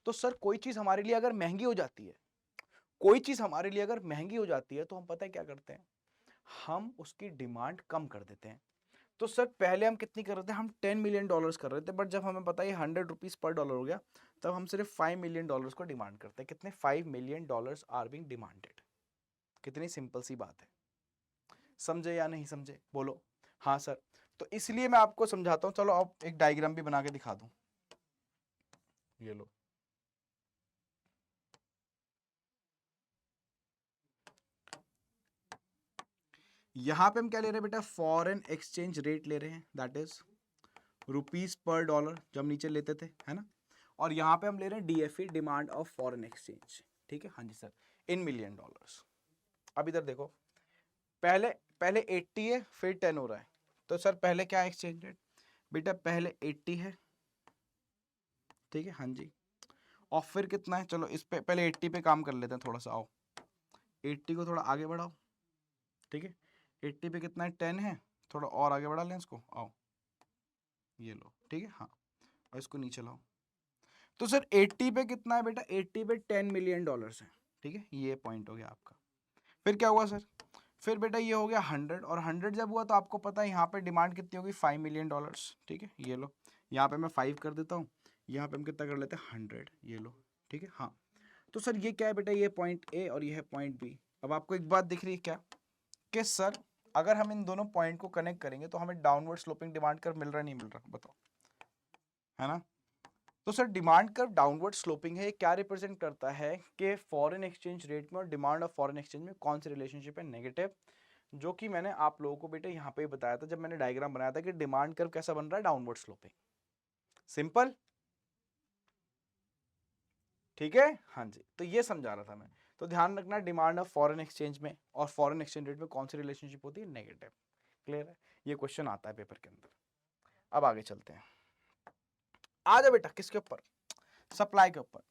तो सर कोई चीज हमारे लिए अगर महंगी हो जाती है, कोई चीज हमारे लिए अगर महंगी हो जाती है, तो हम पता है क्या करते हैं, हम उसकी डिमांड कम कर देते हैं। तो सर पहले हम कितनी कर रहे थे, हम 10 मिलियन डॉलर्स कर रहे थे, बट जब हमें पता है 100 रुपीज पर डॉलर हो गया, तब हम सिर्फ 5 मिलियन डॉलर्स को डिमांड करते हैं। कितने, 5 million dollars are being demanded. कितनी सिंपल सी बात है, समझे या नहीं समझे, बोलो। हाँ सर, तो इसलिए मैं आपको समझाता हूँ, चलो आप एक डायग्राम भी बना के दिखा दूं, ये लो। यहां पे हम क्या ले रहे हैं बेटा, फॉरेन एक्सचेंज रेट ले रहे हैं, that is rupees per dollar, जो हम नीचे लेते थे, है ना। और यहाँ पे हम ले रहे हैं DFE, demand of foreign exchange, ठीक है। हाँ जी सर, इन मिलियन डॉलर्स। अब इधर देखो, पहले पहले 80 है, फिर 10 हो रहा है, तो सर पहले क्या है एक्सचेंज रेट बेटा, पहले 80 है, ठीक है। हाँ जी, और फिर कितना है, चलो इस पे पहले 80 पे काम कर लेते हैं थोड़ा सा, आओ 80 को थोड़ा आगे बढ़ाओ, ठीक है। 80 पे कितना है, 10 है, थोड़ा और आगे बढ़ा लें इसको, आओ ये लो, ठीक है। हाँ, और इसको नीचे लाओ। तो सर 80 पे कितना है बेटा, 80 पे $10 मिलियन है, ठीक है, ये पॉइंट हो गया आपका। फिर क्या हुआ सर, फिर बेटा ये हो गया 100, और 100 जब हुआ तो आपको पता है यहाँ पे डिमांड कितनी होगी, $5 मिलियन, ठीक है, ये लो, यहाँ पे मैं 5 कर देता हूँ, यहाँ पे हम कितना कर लेते हैं 100, ये लो, ठीक है। हाँ, तो सर ये क्या है बेटा, ये पॉइंट ए और ये है पॉइंट बी। अब आपको एक बात दिख रही है क्या, कि सर अगर हम इन दोनों पॉइंट को कनेक्ट करेंगे तो हमें डाउनवर्ड स्लोपिंग डिमांड कर्व मिल रहा नहीं मिल रहा, बताओ, है ना। तो sir demand curve downward sloping है, ये क्या रिप्रेजेंट करता है कि फॉरेन एक्सचेंज रेट में और डिमांड ऑफ फॉरेन एक्सचेंज में कौन सी रिलेशनशिप है, नेगेटिव, जो कि मैंने आप लोगों को बेटे यहाँ पे बताया था जब मैंने डायग्राम बनाया था कि डिमांड कर्व कैसा बन रहा है, डाउनवर्ड स्लोपिंग, सिंपल, ठीक है। हाँ जी, तो ये समझा रहा था मैं। तो ध्यान रखना, डिमांड ऑफ फॉरेन एक्सचेंज में और फॉरेन एक्सचेंज रेट में कौन सी रिलेशनशिप होती है, नेगेटिव, क्लियर है, ये क्वेश्चन आता है पेपर के अंदर। अब आगे चलते हैं, आ जा बेटा किसके ऊपर, सप्लाई के ऊपर।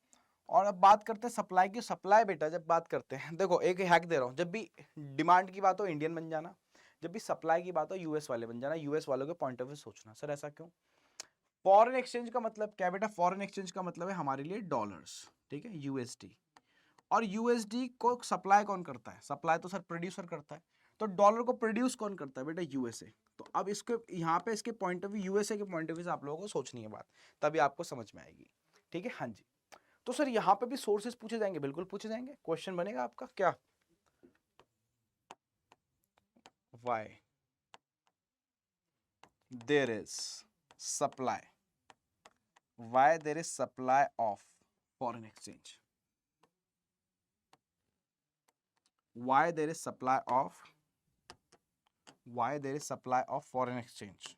और अब बात करते हैं सप्लाई की। सप्लाई बेटा जब बात करते हैं, देखो एक हैक दे रहा हूं, जब भी डिमांड की बात हो इंडियन बन जाना, जब भी सप्लाई की बात हो यूएस वाले बन जाना, यूएस वालों के पॉइंट ऑफ व्यू सोचना। सर ऐसा क्यों, फॉरेन एक्सचेंज का मतलब क्या बेटा, फॉरेन एक्सचेंज का मतलब है हमारे लिए डॉलर्स, ठीक है, यूएसडी। और यूएसडी को सप्लाई कौन करता है, सप्लाई तो सर प्रोड्यूसर करता है, तो डॉलर को प्रोड्यूस कौन करता है बेटा, यूएसए। तो अब इसके यहाँ पे इसके पॉइंट ऑफ व्यू, यूएसए के पॉइंट ऑफ व्यू से आप लोगों को सोचनी है बात, तभी आपको समझ में आएगी, ठीक है। हाँ जी, तो सर यहाँ पे भी सोर्सेस पूछे जाएंगे, बिल्कुल पूछे जाएंगे, क्वेश्चन बनेगा आपका क्या, why there is supply, why there is supply of foreign exchange, why there is supply of, why there is supply of foreign exchange,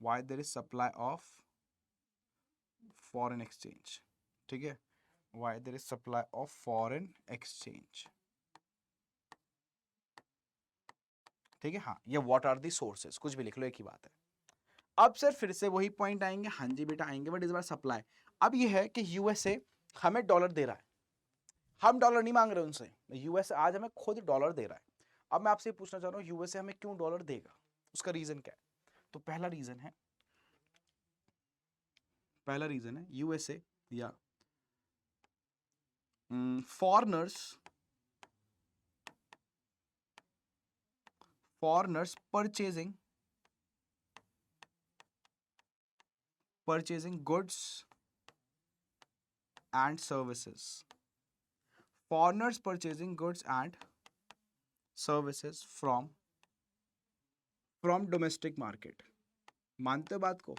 why there is supply of foreign exchange, ठीक है, why there is supply of foreign exchange, ठीक है। हाँ, ये what are the sources, कुछ भी लिख लो, एक ही बात है। अब सर फिर से वही पॉइंट आएंगे, हाँ जी बेटा आएंगे, बट इस बार सप्लाई। अब ये है कि यूएसए हमें डॉलर दे रहा है, हम डॉलर नहीं मांग रहे उनसे, यूएसए आज हमें खुद डॉलर दे रहा है। अब मैं आपसे पूछना चाह रहा हूँ, यूएसए हमें क्यों डॉलर देगा, उसका रीजन क्या है। तो पहला रीजन है यूएसए या foreigners purchasing goods and services, foreigners purchasing goods and services from domestic market. मानते हो बात को,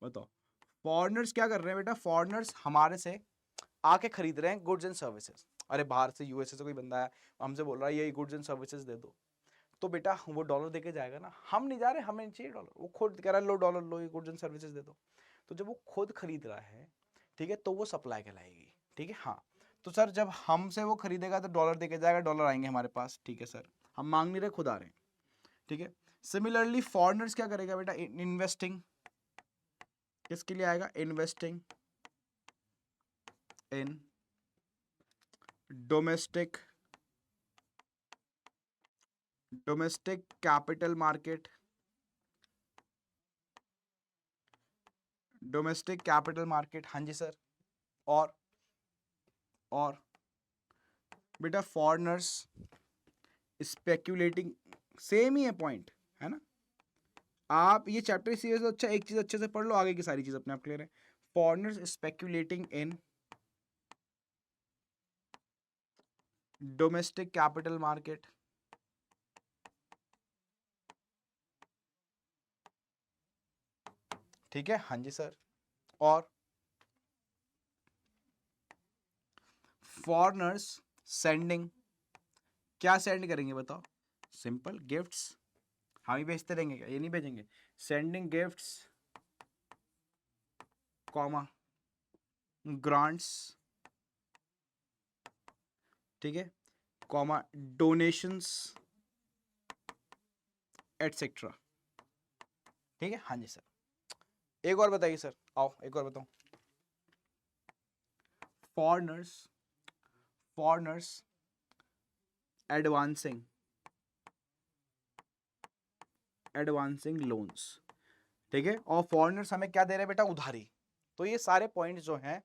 बताओ, फॉरेनर्स क्या कर रहे हैं बेटा, फॉरेनर्स हमारे से आके खरीद रहे हैं गुड्स एंड सर्विसेज। अरे बाहर से यूएसए से कोई बंदा है, हमसे बोल रहा है ये गुड्स एंड सर्विसेज दे दो, तो बेटा वो डॉलर देके जाएगा ना, हम नहीं जा रहे, हमें चाहिए डॉलर, वो खुद कह रहा है लो डॉलर लो, ये गुड्स एंड सर्विसेज दे दो। तो जब वो खुद खरीद रहा है, ठीक है, तो वो सप्लाई कहलाएगी, ठीक है। हाँ, तो सर जब हमसे वो खरीदेगा तो डॉलर देके जाएगा, डॉलर आएंगे हमारे पास, ठीक है सर, हम मांग नहीं रहे, खुद आ रहे हैं, ठीक है। सिमिलरली फॉरेनर्स क्या करेगा बेटा, इन्वेस्टिंग, किसके लिए आएगा, investing in domestic capital market, domestic capital market, हाँ जी सर। और बेटा फॉरेनर्स स्पेक्यूलेटिंग, सेम ही है पॉइंट, है ना। आप ये चैप्टर सीरीज तो अच्छा, एक चीज अच्छे से पढ़ लो, आगे की सारी चीज अपने आप क्लियर है। Foreigners speculating in domestic capital market, ठीक है, हाँ जी सर। और फॉरेनर्स सेंडिंग, क्या सेंड करेंगे बताओ, सिंपल, गिफ्ट्स, हम ही भेजते रहेंगे क्या, ये नहीं भेजेंगे, सेंडिंग गिफ्ट्स कॉमा ग्रांट्स, ठीक है, कॉमा डोनेशंस एटसेट्रा, ठीक है, हाँ जी सर। एक और बताइए सर, आओ एक और बताओ, फॉरेनर्स एडवांसिंग लोन्स, ठीक है, और फॉरेनर्स हमें क्या दे रहे हैं बेटा, उधारी। तो ये सारे पॉइंट जो हैं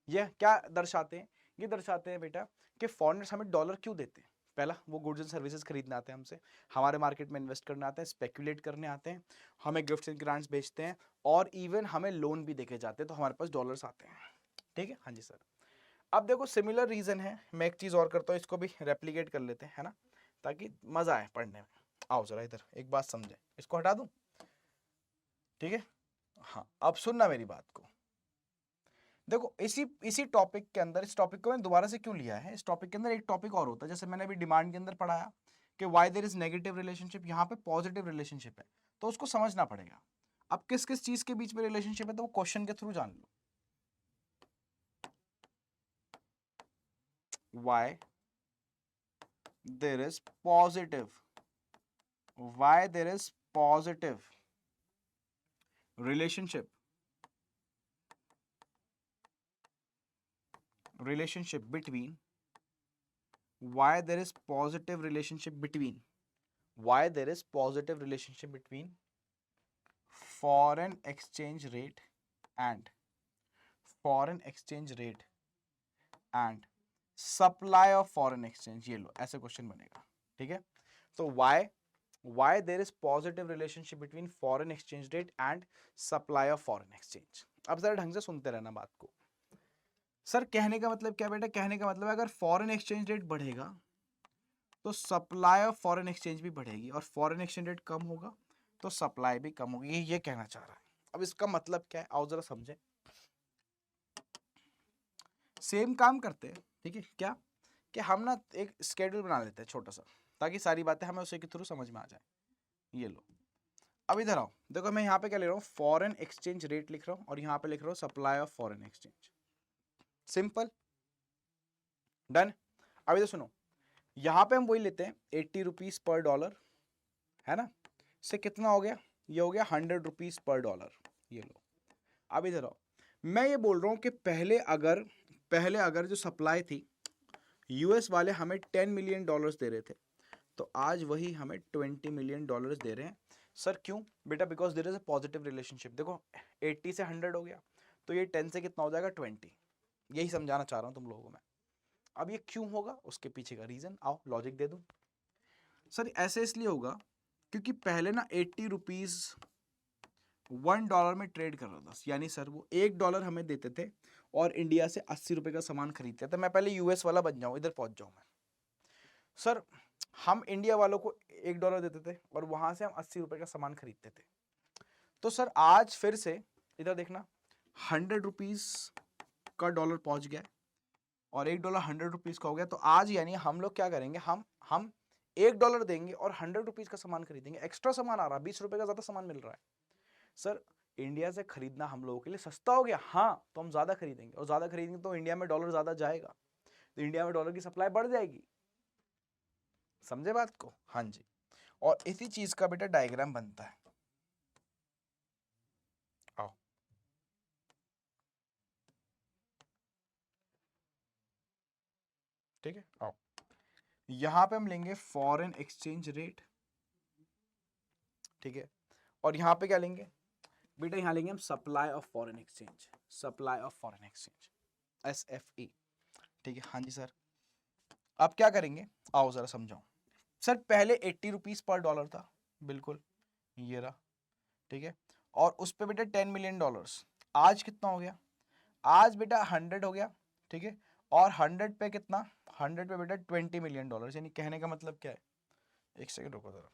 ये क्या दर्शाते हैं, ये दर्शाते हैं बेटा कि फॉरेनर्स हमें डॉलर क्यों देते हैं। पहला, वो गुड्स एंड सर्विसेज खरीदने आते हैं हमसे, हमारे मार्केट में इन्वेस्ट करने आते हैं, स्पेकुलेट करने आते हैं, हमें गिफ्ट्स एंड ग्रांट्स बेचते हैं, और इवन हमें लोन भी देके जाते हैं, तो हमारे पास डॉलर्स आते हैं। ठीक है, हाँ जी सर। अब देखो सिमिलर रीजन है, मैं एक चीज और करता हूँ, इसको भी रेप्लिकेट कर लेते हैं, है ना, ताकि मजा आए पढ़ने में। आओ जरा इधर, एक बात समझे, इसको हटा दूं, ठीक है। हाँ, अब सुनना मेरी बात को। देखो इसी इसी टॉपिक के अंदर, इस टॉपिक को मैंने दोबारा से क्यों लिया है, इस टॉपिक के अंदर एक टॉपिक और होता है, जैसे मैंने अभी डिमांड के अंदर पढ़ाया कि why there is negative relationship, यहाँ पे पॉजिटिव रिलेशनशिप है, तो उसको समझना पड़ेगा। अब किस किस चीज के बीच में रिलेशनशिप है, तो वो क्वेश्चन के थ्रू जान लो। Why there is positive, why there is positive relationship between, why there is positive relationship between, why there is positive relationship between foreign exchange rate and foreign exchange rate and supply of foreign exchange। ये लो, ऐसे question बनेगा, ठीक है। तो why there is positive relationship between foreign exchange rate and supply of foreign exchange। अब जरा ढंग से सुनते रहना बात को। सर कहने का मतलब क्या बेटा, कहने का मतलब अगर फॉरेन एक्सचेंज रेट बढ़ेगा तो सप्लाई ऑफ फॉरेन एक्सचेंज भी बढ़ेगी, और फॉरेन एक्सचेंज रेट कम होगा तो सप्लाई भी कम होगी, ये कहना चाह रहा है। अब इसका मतलब क्या है, आओ जरा समझे। सेम काम करते हैं, ठीक है, क्या कि हम ना एक स्केड्यूल बना लेते हैं छोटा सा, ताकि सारी बातें हमें उसी के थ्रू समझ में आ जाए। ये लो, अब इधर आओ, देखो मैं यहाँ पे क्या ले रहा हूँ, फॉरेन एक्सचेंज रेट लिख रहा हूँ, और यहाँ पे लिख रहा हूँ supply of foreign exchange. Simple, done. अब इधर सुनो, यहाँ पे हम वही लेते हैं 80 रुपीज पर डॉलर, है ना, से कितना हो गया, ये हो गया 100 रुपीज पर डॉलर। ये लो, अब इधर आओ, मैं ये बोल रहा हूँ कि पहले अगर जो सप्लाई थी, यूएस वाले हमें 10 मिलियन डॉलर्स दे रहे थे, तो आज वही हमें 20 मिलियन डॉलर्स दे रहे हैं। सर क्यों बेटा, because there is a positive relationship. देखो 80 से 100 हो गया, तो ये 10 से कितना हो जाएगा, 20। यही समझाना चाह रहा हूँ तुम लोगों को मैं। अब ये क्यों होगा, उसके पीछे का रीजन आओ लॉजिक दे दूं। सर ऐसे इसलिए होगा क्योंकि पहले ना 80 रुपीज $1 में ट्रेड कर रहा था, यानी सर वो $1 हमें देते थे और इंडिया से 80 रुपए का सामान खरीदते थे। मैं पहले यूएस वाला बन जाऊं, इधर पहुंच जाऊं मैं। सर हम इंडिया वालों को $1 देते थे और वहां से हम 80 रुपए का सामान खरीदते थे। तो सर आज फिर से इधर देखना, 100 रुपीज का डॉलर पहुंच गया और $1 100 रुपीज का हो गया। तो आज यानी हम लोग क्या करेंगे, हम $1 देंगे और 100 रुपीज का सामान खरीदेंगे। एक्स्ट्रा सामान आ रहा है, 20 रुपए का ज्यादा सामान मिल रहा है। सर इंडिया से खरीदना हम लोगों के लिए सस्ता हो गया, हाँ, तो हम ज्यादा खरीदेंगे, और ज्यादा खरीदेंगे तो इंडिया में डॉलर ज्यादा जाएगा, तो इंडिया में डॉलर की सप्लाई बढ़ जाएगी। समझे बात को, हाँ जी। और इसी चीज का बेटा डायग्राम बनता है, आओ ठीक है, आओ यहां पे हम लेंगे फॉरेन एक्सचेंज रेट, ठीक है, और यहां पे क्या लेंगे बेटा, यहां लेंगे हम supply of foreign exchange, supply of foreign exchange, SFE, ठीक है, हाँ जी सर। अब क्या करेंगे, आओ जरा समझाओ। सर पहले 80 रुपीज पर डॉलर था, बिल्कुल ये रहा, ठीक है, और उस पे बेटा 10 मिलियन डॉलर्स, आज कितना हो गया, आज बेटा 100 हो गया, ठीक है, और 100 पे कितना, 100 पे बेटा 20 मिलियन डॉलर। यानी कहने का मतलब क्या है, एक सेकंड रुको जरा,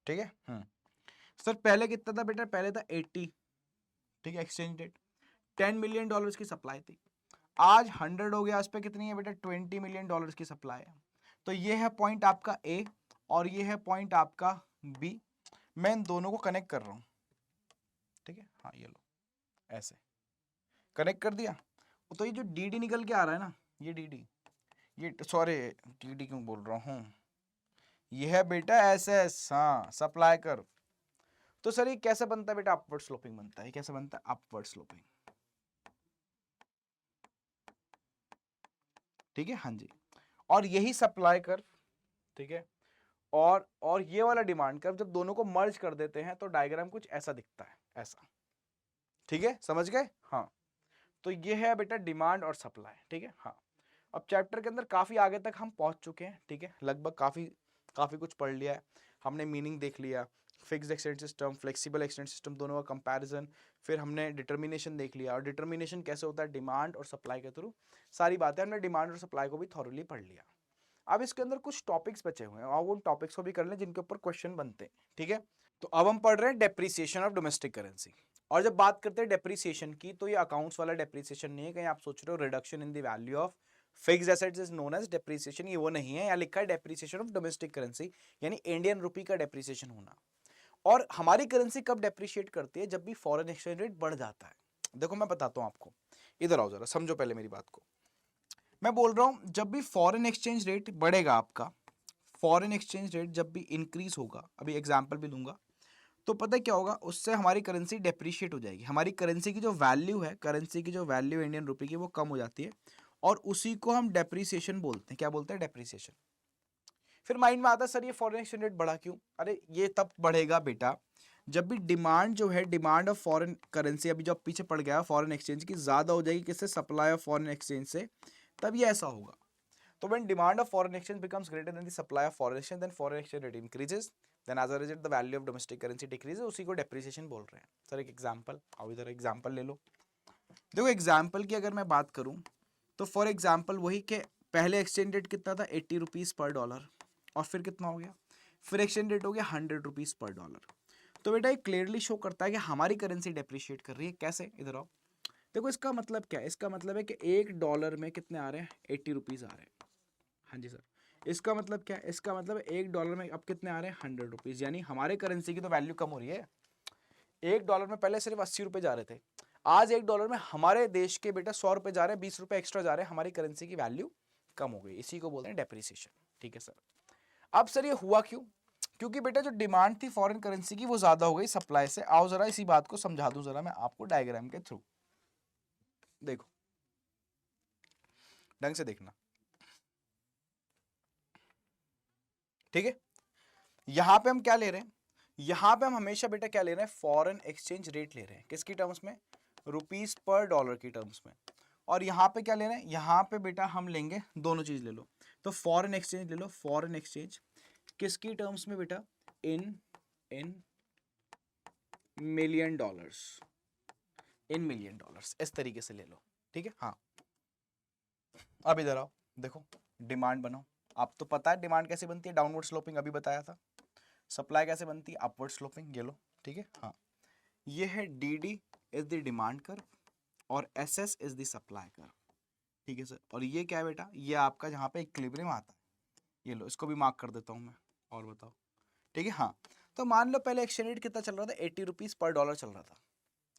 ठीक है, सर पहले कितना था बेटा, पहले था 80, ठीक है, एक्सचेंज रेट, 10 मिलियन डॉलर्स की सप्लाई थी, आज 100 हो गया, उस पर कितनी है बेटा, 20 मिलियन डॉलर्स की सप्लाई है। तो ये है पॉइंट आपका ए और ये है पॉइंट आपका बी, मैं इन दोनों को कनेक्ट कर रहा हूं, ठीक है, हाँ ये लो, ऐसे कनेक्ट कर दिया। तो ये जो डी निकल के आ रहा है ना, ये डी, ये सॉरी डी क्यों बोल रहा हूँ, ये है बेटा SS, हाँ, सप्लाई कर्व। तो सर ये कैसे बनता है बेटा, अपवर्ड स्लोपिंग बनता है। कैसे बनता है, अपवर्ड स्लोपिंग, ठीक है, हाँ जी। और यही सप्लाई कर्व, ठीक है, और ये वाला डिमांड कर्व, जब दोनों को मर्ज कर देते हैं तो डायग्राम कुछ ऐसा दिखता है, ऐसा, ठीक है, समझ गए? हाँ, तो ये है बेटा डिमांड और सप्लाई, ठीक है, हाँ। अब चैप्टर के अंदर काफी आगे तक हम पहुंच चुके हैं, ठीक है, लगभग काफी काफी कुछ पढ़ लिया है हमने, मीनिंग देख लिया, fixed extent system, flexible extent system, दोनों का कंपैरिजन, फिर हमने डिटर्मिनेशन देख लिया, और डिटर्मिनेशन कैसे होता है डिमांड और सप्लाई के थ्रू, सारी बातें हमने डिमांड और सप्लाई को भी थॉरली पढ़ लिया। अब इसके अंदर कुछ टॉपिक्स बचे हुए हैं, और उन टॉपिक्स को भी कर लें जिनके ऊपर क्वेश्चन बनते हैं, ठीक है। तो अब हम पढ़ रहे हैं डेप्रिसिएशन ऑफ डोमेस्टिक करेंसी। और जब बात करते हैं डेप्रिसिएशन की, तो ये अकाउंट्स वाला डेप्रिसिएशन नहीं है, कहीं आप सोच रहे हो reduction in the value of fixed assets is known as depreciation, ये वो नहीं है। यहाँ लिखा है डेप्रिसिएशन ऑफ डोमेस्टिक करेंसी, यानी इंडियन रुपी का डेप्रिसिएशन होना। और हमारी करेंसी कब डेप्रिशिएट करती है? जब भी फॉरेन एक्सचेंज रेट बढ़ जाता है। देखो मैं बताता हूं आपको, इधर आओ जरा, समझो पहले मेरी बात को। मैं बोल रहा हूं जब भी फॉरेन एक्सचेंज रेट बढ़ेगा आपका, फॉरेन एक्सचेंज रेट जब भी इंक्रीज होगा, अभी एग्जांपल भी दूंगा, तो पता है क्या होगा, उससे हमारी करेंसी डेप्रिशिएट हो जाएगी। हमारी करेंसी की जो वैल्यू है, करेंसी की जो वैल्यू इंडियन रुपी की, वो कम हो जाती है, और उसी को हम डेप्रिसिएशन बोलते हैं। क्या बोलते हैं? डेप्रिसिएशन। फिर माइंड में आता है सर ये फॉरेन एक्सचेंज रेट बढ़ा क्यों? अरे ये तब बढ़ेगा बेटा जब भी डिमांड जो है, डिमांड ऑफ फॉरेन करेंसी, अभी जो पीछे पड़ गया फॉरेन एक्सचेंज की, ज्यादा हो जाएगी किससे? सप्लाई ऑफ फॉरेन एक्सचेंज से, तब ये ऐसा होगा। तो when demand of foreign exchange becomes greater than the supply of foreign exchange, then foreign exchange rate increases, then as a result the value of domestic currency decreases, उसी को depreciation बोल रहे हैं। सर एक एग्जांपल, आओ इधर example ले लो। देखो एग्जांपल की अगर मैं बात करूं, तो फॉर एग्जांपल वही के पहले एक्सचेंज रेट कितना था? 80 रुपीज पर डॉलर, और फिर कितना हो गया? फिर एक्सचेंज रेट हो गया 100 रुपीज पर डॉलर। तो बेटा ये क्लियरली शो करता है कि हमारी करेंसी डेप्रिशिएट कर रही है। कैसे? इधर आओ, देखो इसका मतलब क्या है? इसका मतलब है कि $1 में कितने आ रहे हैं? 80 रुपीज आ रहे हैं। हाँ जी सर। इसका मतलब क्या है? इसका मतलब $1 में अब कितने आ रहे हैं? 100 रुपीज, यानी हमारे करेंसी की तो वैल्यू कम हो रही है। $1 में पहले सिर्फ 80 रुपए जा रहे थे, आज $1 में हमारे देश के बेटा 100 रुपए जा रहे हैं, 20 रुपए एक्स्ट्रा जा रहे हैं, हमारी करेंसी की वैल्यू कम हो गई। इसी को बोलते हैं डेप्रिसिएशन, ठीक है सर। अब सर ये हुआ क्यों? क्योंकि बेटा जो डिमांड थी फॉरेन करेंसी की वो ज्यादा हो गई सप्लाई से। आओ जरा इसी बात को समझा दूं जरा मैं आपको डायग्राम के थ्रू। देखो ढंग से देखना, ठीक है। यहां पे हम क्या ले रहे हैं? यहां पे हम हमेशा बेटा क्या ले रहे हैं? फॉरेन एक्सचेंज रेट ले रहे हैं। किसकी टर्म्स में? रुपीस पर डॉलर की टर्म्स में। और यहां पे क्या ले रहे हैं? यहां पे बेटा हम लेंगे दोनों चीज ले लो, तो फॉरेन एक्सचेंज ले लो। फॉरेन एक्सचेंज किसकी टर्म्स में बेटा? In in million dollars, in million dollars, इस तरीके से ले लो, ठीक है। हाँ अब इधर आओ, देखो डिमांड बनाओ। आप तो पता है डिमांड कैसे बनती है? डाउनवर्ड स्लोपिंग, अभी बताया था। सप्लाई कैसे बनती है? अपवर्ड स्लोपिंग, ये लो, ठीक है। हाँ ये है D D is the demand curve, और S S is the supply curve, ठीक है सर। और ये क्या है बेटा? ये आपका जहाँ पे इक्विलिब्रियम आता है, ये लो, इसको भी मार्क कर देता हूँ मैं। और बताओ, ठीक है। हाँ तो मान लो पहले एक्सचेंज रेट कितना चल रहा था? 80 रुपीज पर डॉलर चल रहा था।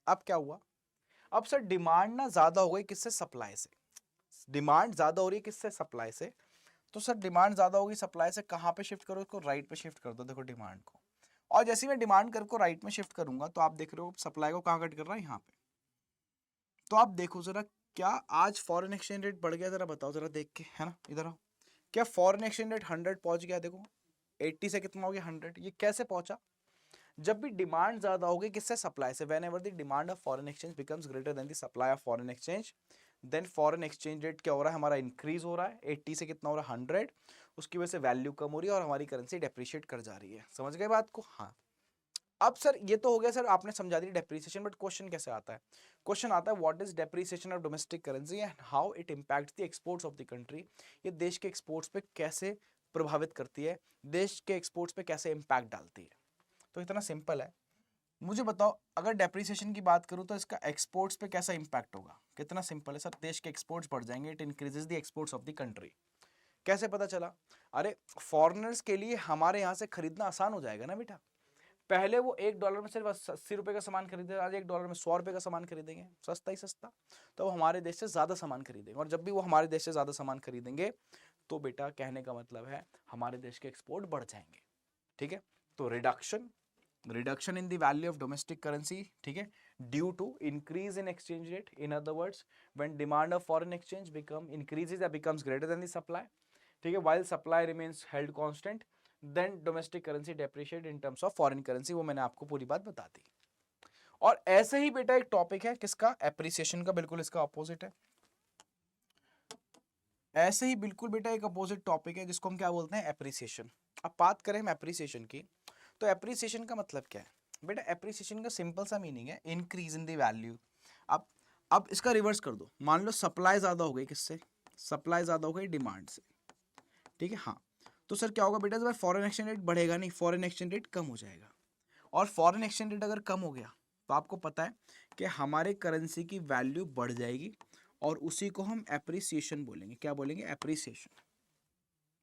अब क्या हुआ? अब सर डिमांड ना ज्यादा हो गई, किससे? सप्लाई से। डिमांड ज्यादा हो रही है किससे? सप्लाई से। तो सर डिमांड ज्यादा होगी सप्लाई से, कहाँ पे शिफ्ट करो इसको? राइट पे शिफ्ट कर दो, देखो डिमांड को। और जैसे ही मैं डिमांड कर्व को राइट में शिफ्ट करूंगा, तो आप देख रहे हो सप्लाई को कहाँ कट कर रहा है? यहाँ पे। तो आप देखो जरा, क्या आज फॉरेन एक्सचेंज रेट बढ़ गया? जरा बताओ जरा देख के, है ना, इधर आओ। क्या फॉरेन एक्सचेंज रेट 100 पहुंच गया? देखो 80 से कितना हो गया? 100। ये कैसे पहुंचा? जब भी डिमांड ज्यादा होगी किससे? सप्लाई से। Whenever the demand of foreign exchange becomes greater than the supply of foreign exchange, then foreign exchange rate क्या हो रहा है? हमारा इंक्रीज हो रहा है। 80 से कितना हो रहा है? 100। उसकी वजह से वैल्यू कम हो रही है और हमारी करेंसी डेप्रिशिएट कर जा रही है। समझ गए बात को? हाँ। अब सर ये तो हो गया सर, आपने समझा दी डेप्रिसिएशन, बट क्वेश्चन कैसे आता है? क्वेश्चन आता है what is depreciation of domestic currency and how it impacts the exports of the country. ये देश के एक्सपोर्ट्स पे कैसे प्रभावित करती है, देश के एक्सपोर्ट्स पे कैसे इंपैक्ट डालती है। तो इतना सिंपल है। मुझे बताओ, अगर डेप्रिसिएशन की बात करूं तो इसका एक्सपोर्ट्स पे कैसा इंपैक्ट होगा? कितना सिंपल है सर, देश के एक्सपोर्ट्स बढ़ जाएंगे, it increases the exports of the country. कैसे पता चला? अरे फॉरेनर्स के लिए हमारे यहाँ से खरीदना आसान हो जाएगा ना बेटा। पहले वो $1 में सिर्फ 80 रुपए का सामान खरीदे, आज $1 में 100 रुपए का सामान खरीदेंगे, सस्ता ही सस्ता। तो वो हमारे देश से ज्यादा सामान खरीदेंगे, और जब भी वो हमारे देश से ज्यादा सामान खरीदेंगे, तो बेटा कहने का मतलब है हमारे देश के एक्सपोर्ट बढ़ जाएंगे, ठीक है। तो reduction in the value of domestic currency, ठीक है, due to increase in exchange rate, in other words when demand of foreign exchange become increases या becomes greater than the supply, ठीक है, while supply remains held constant, then domestic currency depreciate in terms of foreign currency. वो मैंने आपको पूरी बात बता दी। और ऐसे ही बेटा एक टॉपिक है किसका, एप्रिसिएशन का, बिल्कुल इसका अपोजिट है। ऐसे ही बिल्कुल बेटा एक अपोजिट टॉपिक है जिसको हम क्या बोलते हैं, एप्रिसिएशन। अब बात करें हम एप्रिसिएशन की, तो एप्रिसिएशन का मतलब क्या है बेटा, एप्रिसिएशन का सिंपल सा मीनिंग है इंक्रीज इन द वैल्यू। अब इसका रिवर्स कर दो, मान लो सप्लाई ज्यादा हो गई, किससे, सप्लाई ज्यादा हो गई डिमांड से, ठीक है, हाँ, तो सर क्या होगा बेटा, फॉरेन एक्सचेंज रेट बढ़ेगा नहीं, फॉरेन एक्सचेंज रेट कम हो जाएगा। और फॉरेन एक्सचेंज रेट अगर कम हो गया तो आपको पता है कि हमारे करेंसी की वैल्यू बढ़ जाएगी, और उसी को हम एप्रिसिएशन बोलेंगे। क्या बोलेंगे, एप्रिसिएशन,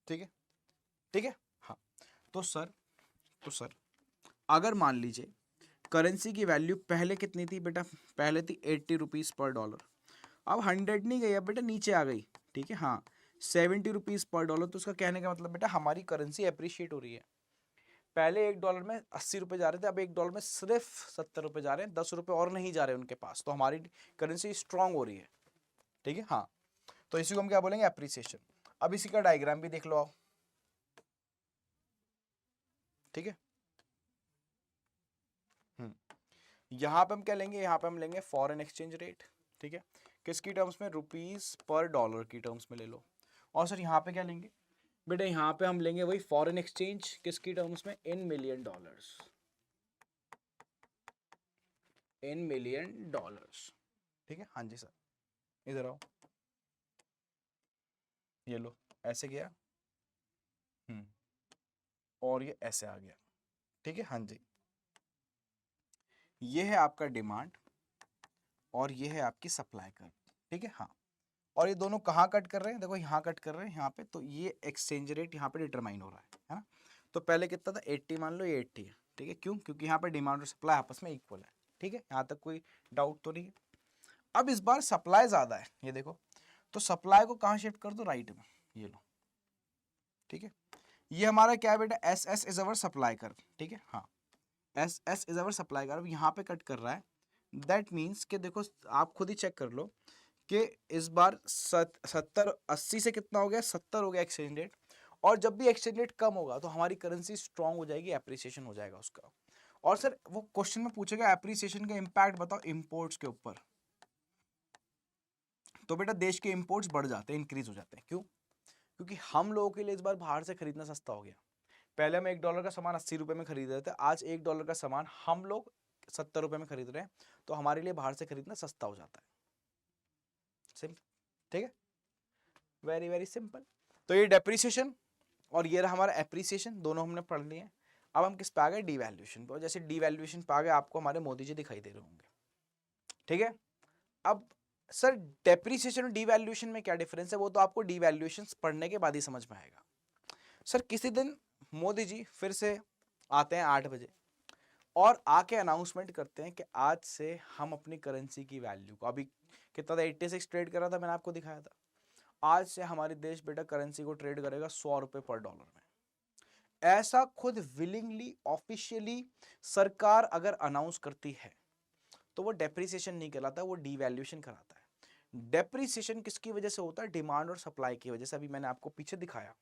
ठीक है, ठीक है, हाँ। तो सर अगर मान लीजिए करेंसी की वैल्यू पहले कितनी थी बेटा, पहले थी 80 रुपीज़ पर डॉलर, अब 100 नहीं गई, अब बेटा नीचे आ गई, ठीक है, हाँ, 70 रुपीज़ पर डॉलर। तो उसका कहने का मतलब बेटा हमारी करेंसी अप्रिशिएट हो रही है। पहले $1 में 80 रुपये जा रहे थे, अब $1 में सिर्फ 70 रुपये जा रहे हैं, 10 रुपये और नहीं जा रहे उनके पास, तो हमारी करेंसी स्ट्रांग हो रही है, ठीक है, हाँ। तो इसी को हम क्या बोलेंगे, एप्रिसिएशन। अब इसी का डायग्राम भी देख लो आओ, ठीक है, यहाँ पे हम क्या लेंगे, यहाँ पे हम लेंगे फॉरेन एक्सचेंज रेट, ठीक है, किसकी टर्म्स में, रुपीज पर डॉलर की टर्म्स में ले लो। और सर यहाँ पे क्या लेंगे बेटा, यहाँ पे हम लेंगे वही फॉरेन एक्सचेंज, किसकी टर्म्स में, इन million dollars, in million dollars, ठीक है, हाँ जी सर, इधर आओ, ये लो, ऐसे गया, और ये ऐसे आ गया, ठीक है, हाँ जी। ये है आपका डिमांड और ये है आपकी सप्लाई कर्व, ठीक है, हाँ। और ये दोनों कहाँ कट कर रहे हैं, देखो यहाँ कट कर रहे हैं, यहाँ पे, तो ये एक्सचेंज रेट यहाँ पे डिटरमाइन हो रहा है ना। तो पहले कितना था, 80 मान लो, ये 80 है, ठीक है, क्यों, क्योंकि यहाँ पे डिमांड और सप्लाई आपस में इक्वल है, ठीक है, यहाँ तक कोई डाउट तो नहीं है। अब इस बार सप्लाई ज्यादा है, ये देखो, तो सप्लाई को कहाँ शिफ्ट कर दो, राइट में, ये लो, ठीक है। ये हमारा क्या है बेटा, S S is our supply curve, ठीक है, हाँ, S S is our supply curve, यहाँ पे कट कर रहा है। दैट मीन्स कि देखो, आप खुद ही चेक कर लो कि इस बार 70-80 से कितना हो गया, 70 हो गया एक्सचेंज रेट। और जब भी एक्सचेंज रेट कम होगा तो हमारी करेंसी स्ट्रांग हो जाएगी, एप्रिसिएशन हो जाएगा उसका। और सर वो क्वेश्चन में पूछेगा एप्रिसिएशन का इम्पैक्ट बताओ इंपोर्ट्स के ऊपर, तो बेटा देश के इंपोर्ट्स बढ़ जाते हैं, इंक्रीज हो जाते हैं, क्यों, क्योंकि हम लोगों के लिए इस बार बाहर से खरीदना सस्ता हो गया। पहले हम $1 का सामान 80 रुपए में खरीद रहे थे, आज $1 का सामान हम लोग 70 रुपए में खरीद रहे हैं, तो हमारे लिए बाहर से खरीदना सस्ता हो जाता है, सिंपल, ठीक है, वेरी वेरी सिंपल। तो ये डेप्रिसिएशन और ये रहा हमारा एप्रिसिएशन, दोनों हमने पढ़ लिए। अब हम किस पे आ गए, डीवैल्यूएशन पे, और जैसे डीवैल्यूएशन पे आ गए आपको हमारे मोदी जी दिखाई दे रहे होंगे, ठीक है। अब सर डेप्रिसिएशन और डीवैल्यूएशन में क्या डिफरेंस है, वो तो आपको डीवैल्यूएशन पढ़ने के बाद ही समझ में आएगा। सर किसी दिन मोदी जी फिर से आते हैं 8 बजे और आके अनाउंसमेंट करते हैं कि आज से हम अपनी करेंसी की वैल्यू को, अभी कितना था 86 ट्रेड कर रहा था, मैंने आपको दिखाया था, आज से हमारे देश बेटा करेंसी को ट्रेड करेगा 100 रुपए पर डॉलर में। ऐसा खुद विलिंगली ऑफिशियली सरकार अगर अनाउंस करती है तो वो डेप्रिसिएशन नहीं कहलाता, वो डीवैल्यूएशन कराता है। डेप्रिसिएशन किसकी वजह से होता है, डिमांड और सप्लाई की वजह से, अभी मैंने आपको पीछे दिखाया।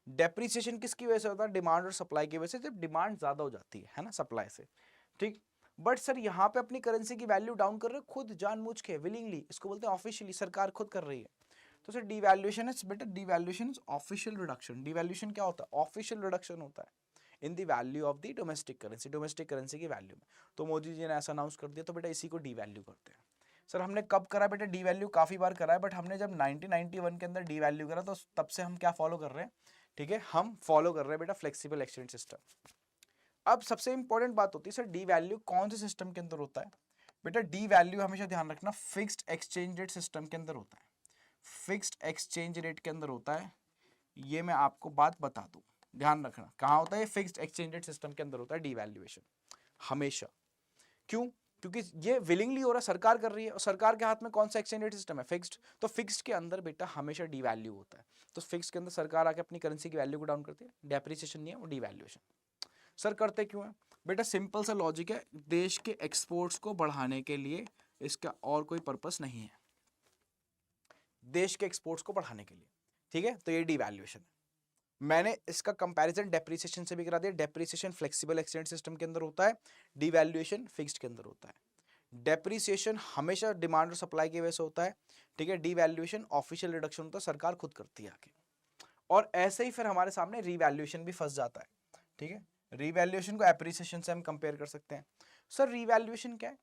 डेप्रिसिएशन किसकी वजह से होता है, डिमांड और सप्लाई की वजह से, जब डिमांड ज्यादा हो जाती है ना सप्लाई से, ठीक। बट सर यहाँ पे अपनी करेंसी की वैल्यू डाउन कर रहे हो खुद जानबूझ के, विलिंगली, इसको बोलते हैं ऑफिशियली, सरकार खुद कर रही है। तो सर डिवैल्यूएशन इज बेटा, devaluation is official reduction. Devaluation क्या होता है, ऑफिशियल रिडक्शन होता है इन the value of the domestic currency, domestic currency की वैल्यू में। तो मोदी जी ने ऐसा अनाउंस कर दिया, तो बेटा इसी को डीवैल्यू करते हैं। सर हमने कब करा बेटा डीवैल्यू, काफी बार करा है, बट हमने जब 1991 के अंदर डीवैल्यू करा तो तब से हम क्या फॉलो कर रहे हैं, ठीक है, हम फॉलो कर रहे हैं बेटा फ्लेक्सिबल एक्सचेंज सिस्टम। अब सबसे इंपॉर्टेंट बात होती है सर डी वैल्यू कौन से सिस्टम के अंदर होता है, बेटा डी वैल्यू हमेशा ध्यान रखना फिक्स्ड एक्सचेंज रेट सिस्टम के अंदर होता है, फिक्स्ड एक्सचेंज रेट के अंदर होता है। ये मैं आपको बात बता दूं, ध्यान रखना कहाँ होता है, फिक्स्ड एक्सचेंज रेट सिस्टम के अंदर होता है डीवैल्यूएशन हमेशा। क्यों, क्योंकि ये विलिंगली हो रहा है, सरकार कर रही है, और सरकार के हाथ में कौन सा एक्सचेंज रेट सिस्टम है, फिक्स्ड। तो फिक्स्ड के अंदर बेटा हमेशा डीवैल्यू होता है, तो फिक्स्ड के अंदर सरकार आके अपनी करेंसी की वैल्यू को डाउन करती है, डेप्रिसिएशन नहीं है, वो डीवैल्यूएशन। सर करते क्यों है, बेटा सिंपल सा लॉजिक है, देश के एक्सपोर्ट्स को बढ़ाने के लिए, इसका और कोई पर्पस नहीं है, देश के एक्सपोर्ट्स को बढ़ाने के लिए, ठीक है। तो ये डिवैल्यूएशन है। मैंने इसका कंपैरिजन डेप्रिसिएशन से भी करा दिया। डेप्रिसिएशन फ्लेक्सिबल एक्सचेंज सिस्टम के अंदर होता है, डिवैल्यूएशन फिक्स्ड के अंदर होता है। डेप्रिसिएशन हमेशा डिमांड और सप्लाई की वजह से होता है, ठीक है। डिवैल्यूएशन ऑफिशियल रिडक्शन होता है, सरकार खुद करती है आके। और ऐसे ही फिर हमारे सामने रिवैल्यूएशन भी फंस जाता है, ठीक है। रिवैल्यूएशन को एप्रिसिएशन से हम कंपेयर कर सकते हैं। सर रिवैल्यूएशन क्या है?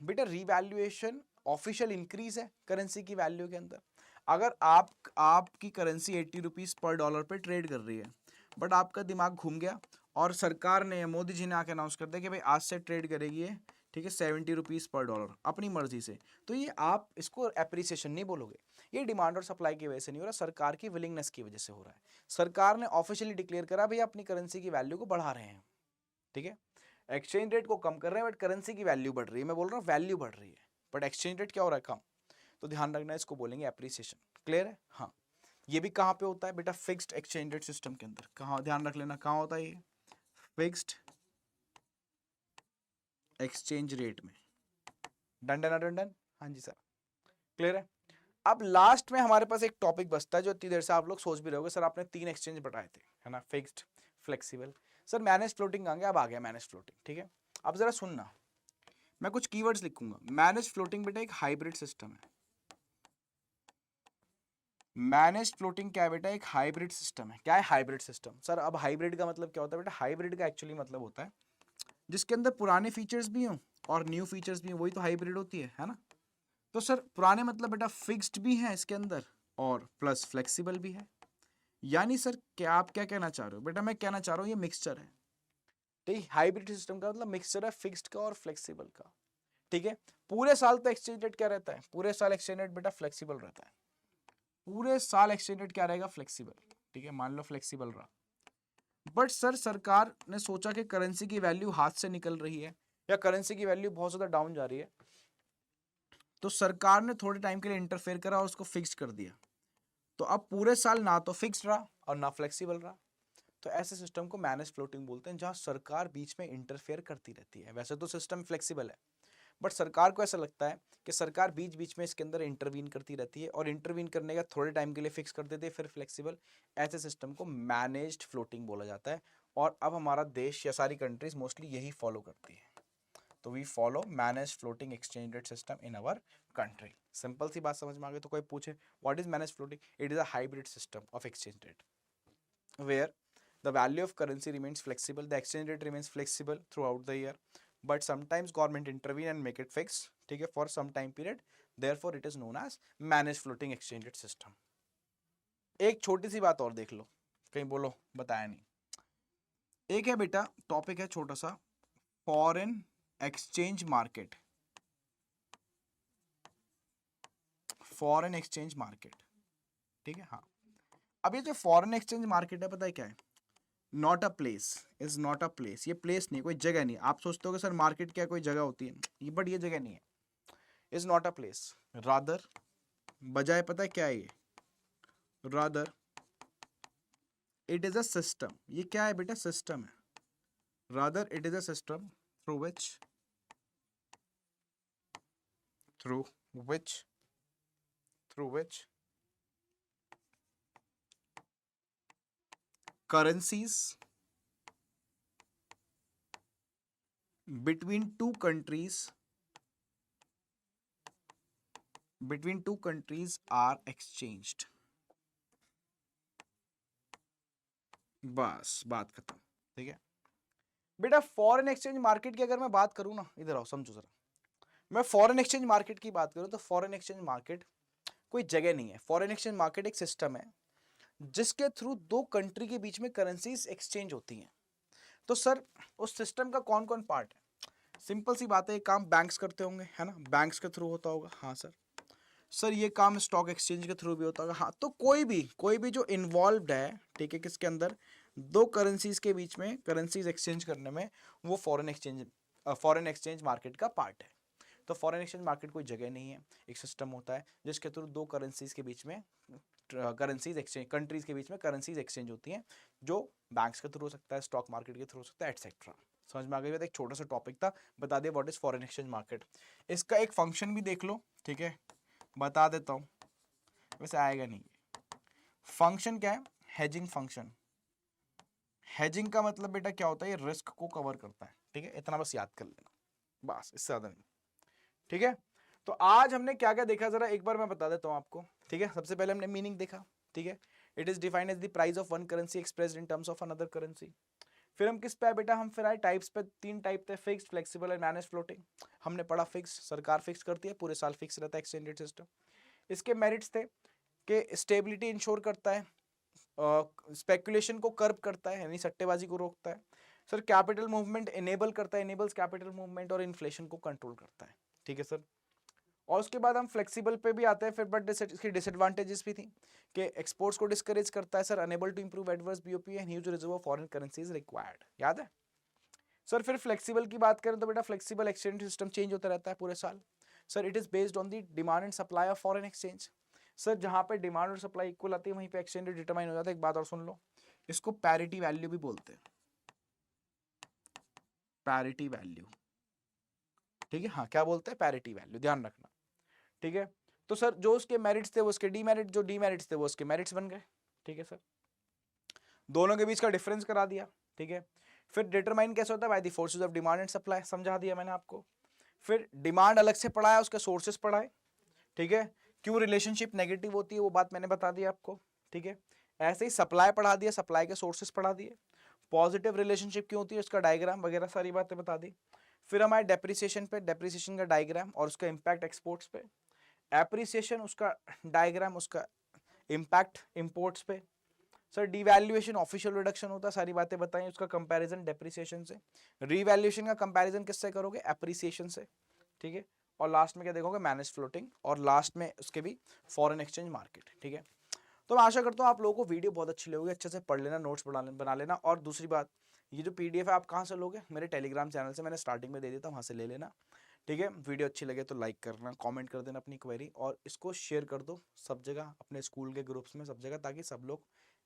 बेटा रिवैल्यूएशन ऑफिशियल इंक्रीज है करेंसी की वैल्यू के अंदर। अगर आपकी करेंसी 80 रुपीज पर डॉलर पे ट्रेड कर रही है, बट आपका दिमाग घूम गया और सरकार ने, मोदी जी ने आके अनाउंस कर दिया कि भाई आज से ट्रेड करेगी ये, ठीक है, 70 रुपीज पर डॉलर अपनी मर्जी से, तो ये आप इसको एप्रिसिएशन नहीं बोलोगे, ये डिमांड और सप्लाई की वजह से नहीं हो रहा, सरकार की विलिंगनेस की वजह से हो रहा है। सरकार ने ऑफिशियली डिक्लेयर करा भाई अपनी करेंसी की वैल्यू को बढ़ा रहे हैं, ठीक है। एक्सचेंज रेट को कम कर रहे हैं बट करेंसी की वैल्यू बढ़ रही है। मैं बोल रहा हूँ वैल्यू बढ़ रही है बट एक्सचेंज रेट क्या हो रहा है? कम। तो ध्यान रखना, इसको बोलेंगे एप्रिसिएशन। क्लियर है? हाँ। ये भी कहाँ पे होता है बेटा? फिक्स्ड एक्सचेंज रेट सिस्टम के अंदर। कहाँ, ध्यान रख लेना, कहाँ होता है ये? फिक्स्ड एक्सचेंज रेट में। डन डन डन डन, हाँ जी सर, क्लियर है। अब लास्ट में हमारे पास एक टॉपिक बचता है जो इतनी देर से आप लोग सोच भी रहोगे, सर आपने 3 एक्सचेंज बताए थे, है ना, fixed, flexible. Sir manage floating आ गया, अब आ गया मैनेज फ्लोटिंग, ठीक है। अब जरा सुनना, मैं कुछ कीवर्ड्स लिखूंगा। मैनेज फ्लोटिंग बेटा एक हाइब्रिड सिस्टम है। मैनेज फ्लोटिंग क्या है बेटा? एक हाइब्रिड सिस्टम है। क्या है हाइब्रिड सिस्टम? सर अब हाइब्रिड का मतलब क्या होता है बेटा? हाइब्रिड का एक्चुअली मतलब होता है जिसके अंदर पुराने फीचर्स भी हों और न्यू फीचर्स भी हों, वही तो हाइब्रिड होती है ना। तो सर पुराने मतलब बेटा फिक्स्ड भी है इसके अंदर और प्लस फ्लेक्सिबल भी है। यानी सर क्या आप क्या कहना चाह रहे हो? बेटा मैं कहना चाह रहा हूँ ये मिक्सचर है, ठीक। हाइब्रिड सिस्टम का मतलब मिक्सचर है फिक्स्ड का और फ्लेक्सिबल का, ठीक है। पूरे साल तो एक्सचेंज रेट क्या रहता है? पूरे साल एक्सचेंज रेट बेटा फ्लेक्सिबल रहता है। पूरे साल एक्सचेंज रेट क्या रहेगा? फ्लेक्सिबल, ठीक है, मान लो फ्लेक्सिबल रहा। बट सर सरकार ने सोचा कि करेंसी की वैल्यू हाथ से निकल रही है या करेंसी की वैल्यू बहुत ज्यादा डाउन जा रही है, तो सरकार ने थोड़े टाइम के लिए इंटरफेयर करा और उसको फिक्स कर दिया। तो अब पूरे साल ना तो फिक्स्ड रहा और ना फ्लेक्सिबल रहा। तो ऐसे सिस्टम को मैनेज फ्लोटिंग बोलते हैं, जहां सरकार बीच में इंटरफेयर करती रहती है। वैसे तो सिस्टम फ्लेक्सिबल है बट सरकार को ऐसा लगता है कि सरकार बीच बीच में इसके अंदर इंटरवीन करती रहती है और इंटरवीन करने का थोड़े टाइम के लिए फिक्स कर देते हैं, फिर फ्लेक्सिबल। ऐसे सिस्टम को मैनेज्ड फ्लोटिंग बोला जाता है। और अब हमारा देश या सारी कंट्रीज मोस्टली यही फॉलो करती है। तो we follow manage floating exchange rate system in our country. Simple सी बात समझ में आ गई? तो कोई पूछे what is manage floating? It is a hybrid system of exchange rate where the value of currency remains flexible, the exchange rate remains flexible throughout the year, but sometimes government intervene and make it fixed, ठीक है, for some time period, therefore it is known as managed floating exchange rate system। एक छोटी सी बात और देख लो, कहीं बोलो बताया नहीं। एक है बेटा टॉपिक है छोटा सा, foreign exchange market. Foreign exchange market, ठीक है, हाँ। अब ये जो फॉरेन एक्सचेंज मार्केट है, पता है क्या है? Not a place, is not a place. ये प्लेस नहीं, कोई जगह नहीं। आप सोचते हो कि सर मार्केट क्या कोई जगह होती है, ये बट ये जगह नहीं है। Is not a place, rather, बजाय पता है क्या है ये? Rather it is a system. ये क्या है बेटा? सिस्टम है। Rather it is a system through which currencies between two countries are exchanged। बस बात खत्म, ठीक है बेटा। फॉरेन एक्सचेंज मार्केट की अगर मैं बात करूं ना, इधर आओ समझो जरा। मैं फॉरेन एक्सचेंज मार्केट की बात करूं तो फॉरेन एक्सचेंज मार्केट कोई जगह नहीं है। फॉरेन एक्सचेंज मार्केट एक सिस्टम है जिसके थ्रू दो कंट्री के बीच में करेंसीज एक्सचेंज होती हैं। तो सर उस सिस्टम का कौन कौन पार्ट है? सिंपल सी बात है, ये काम बैंक्स करते होंगे, है ना, बैंक्स के थ्रू होता होगा, हाँ सर। सर ये काम स्टॉक एक्सचेंज के थ्रू भी होता होगा, हाँ। तो कोई भी जो इन्वॉल्व्ड है, ठीक है, किसके अंदर? दो करेंसीज के बीच में करेंसीज एक्सचेंज करने में, वो फॉरेन एक्सचेंज मार्केट का पार्ट है। तो फॉरेन एक्सचेंज मार्केट कोई जगह नहीं है, एक सिस्टम होता है जिसके थ्रू दो करेंसीज के बीच में करेंसीज एक्सचेंज, कंट्रीज के बीच में करेंसीज एक्सचेंज होती हैं, जो बैंक्स के थ्रू हो सकता है, स्टॉक मार्केट के थ्रू हो सकता है, एटसेट्रा। समझ में आ गई बात? एक छोटा सा टॉपिक था, बता दिया what is foreign exchange market. इसका एक फंक्शन भी देख लो, ठीक है, बता देता हूँ, वैसे आएगा नहीं। फंक्शन क्या है? Hedging function. हेजिंग का मतलब बेटा क्या होता है? ये रिस्क को कवर करता है, ठीक है, इतना बस याद कर लेना, बस इससे ज्यादा नहीं, ठीक है। तो आज हमने क्या क्या देखा जरा एक बार मैं बता देता हूँ आपको, ठीक है। सबसे पहले हमने मीनिंग देखा, ठीक है, it is defined as the price of one currency expressed in terms of another currency. फिर हम किस पे आए बेटा? हम फिर आए टाइप्स पे, 3 टाइप थे, fixed, flexible and manage floating. हमने पढ़ा फिक्स, सरकार फिक्स करती है, पूरे साल फिक्स रहता है एक्सचेंज रेट सिस्टम। इसके मेरिट्स थे कि स्टेबिलिटी इंश्योर करता है, स्पेकुलेशन को कर्ब करता है यानी सट्टेबाजी को रोकता है, सर कैपिटल मूवमेंट इनेबल करता है, इनेबल्स कैपिटल मूवमेंट, और इन्फ्लेशन को कंट्रोल करता है, ठीक है सर। और उसके बाद हम फ्लेक्सिबल पे भी आते हैं फिर, बट इसकी डिसएडवांटेजेस भी थी कि एक्सपोर्ट्स को डिस्करेज करता है sir, unable to improve adverse BOP and huge reserve of foreign currencies required, याद है सर। फिर फ्लेक्सिबल की बात करें तो बेटा फ्लेक्सिबल एक्सचेंज सिस्टम चेंज होता रहता है पूरे साल sir. It is based on the demand and supply of foreign exchange sir. जहां पे डिमांड और सप्लाई इक्वल आती है वहीं पे एक्सचेंज रेट डिटरमाइन हो जाता है। एक बात और सुन लो, इसको पैरिटी वैल्यू भी बोलते हैं, पैरिटी वैल्यू, ठीक है, हाँ क्या बोलते हैं? पैरिटी वैल्यू, ध्यान रखना, ठीक है। तो सर जो उसके मेरिट्स थे वो उसके डीमेरिट, जो डीमेरिट्स थे वो उसके मेरिट्स बन गए, ठीक है सर। दोनों के बीच का डिफरेंस करा दिया, ठीक है। फिर डिटरमाइन कैसे होता है? Bye the forces of demand and supply, समझा दिया मैंने आपको। फिर डिमांड अलग से पढ़ाया, उसके सोर्सेस पढ़ाए, ठीक है। क्यों रिलेशनशिप नेगेटिव होती है वो बात मैंने बता दी आपको, ठीक है। ऐसे ही सप्लाई पढ़ा दिया, सप्लाई के सोर्सेस पढ़ा दिए। पॉजिटिव रिलेशनशिप क्यों होती है उसका डायग्राम वगैरह सारी बातें बता दी। फिर हमारे डेप्रिसिएशन पे, डेप्रिसिएशन का डायग्राम और उसका इंपैक्ट एक्सपोर्ट्स पे, एप्रिसिएशन उसका डायग्राम, उसका इंपैक्ट इंपोर्ट्स पे। सर डिवैल्यूएशन ऑफिशियल रिडक्शन होता है, सारी बातें बताई, उसका कंपैरिजन डेप्रिसिएशन से। रिवैल्यूएशन का कंपैरिजन किससे करोगे? एप्रिसिएशन से, ठीक है। और लास्ट में क्या देखोगे? मैनेज फ्लोटिंग, और लास्ट में उसके भी फॉरेन एक्सचेंज मार्केट, ठीक है। तो मैं आशा करता हूँ आप लोगों को वीडियो बहुत अच्छी लगेगी, अच्छे से पढ़ लेना, नोट्स बना लेना। और दूसरी बात, ये जो पीडीएफ है आप कहाँ से लोगे? मेरे टेलीग्राम चैनल से, मैंने स्टार्टिंग में दे देता हूँ, वहाँ से ले लेना, ठीक है। वीडियो अच्छी लगे तो लाइक करना, कमेंट कर देना अपनी क्वेरी, और इसको शेयर कर दो सब जगह, अपने स्कूल के ग्रुप्स में, सब जगह, ताकि सब लोग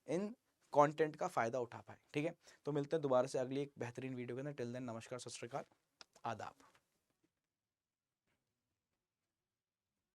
इन कंटेंट का फायदा उठा पाए, ठीक है। तो मिलते हैं दोबारा से अगली एक बेहतरीन वीडियो के अंदर। टिल देन नमस्कार, सत श्री अकाल, आदाब।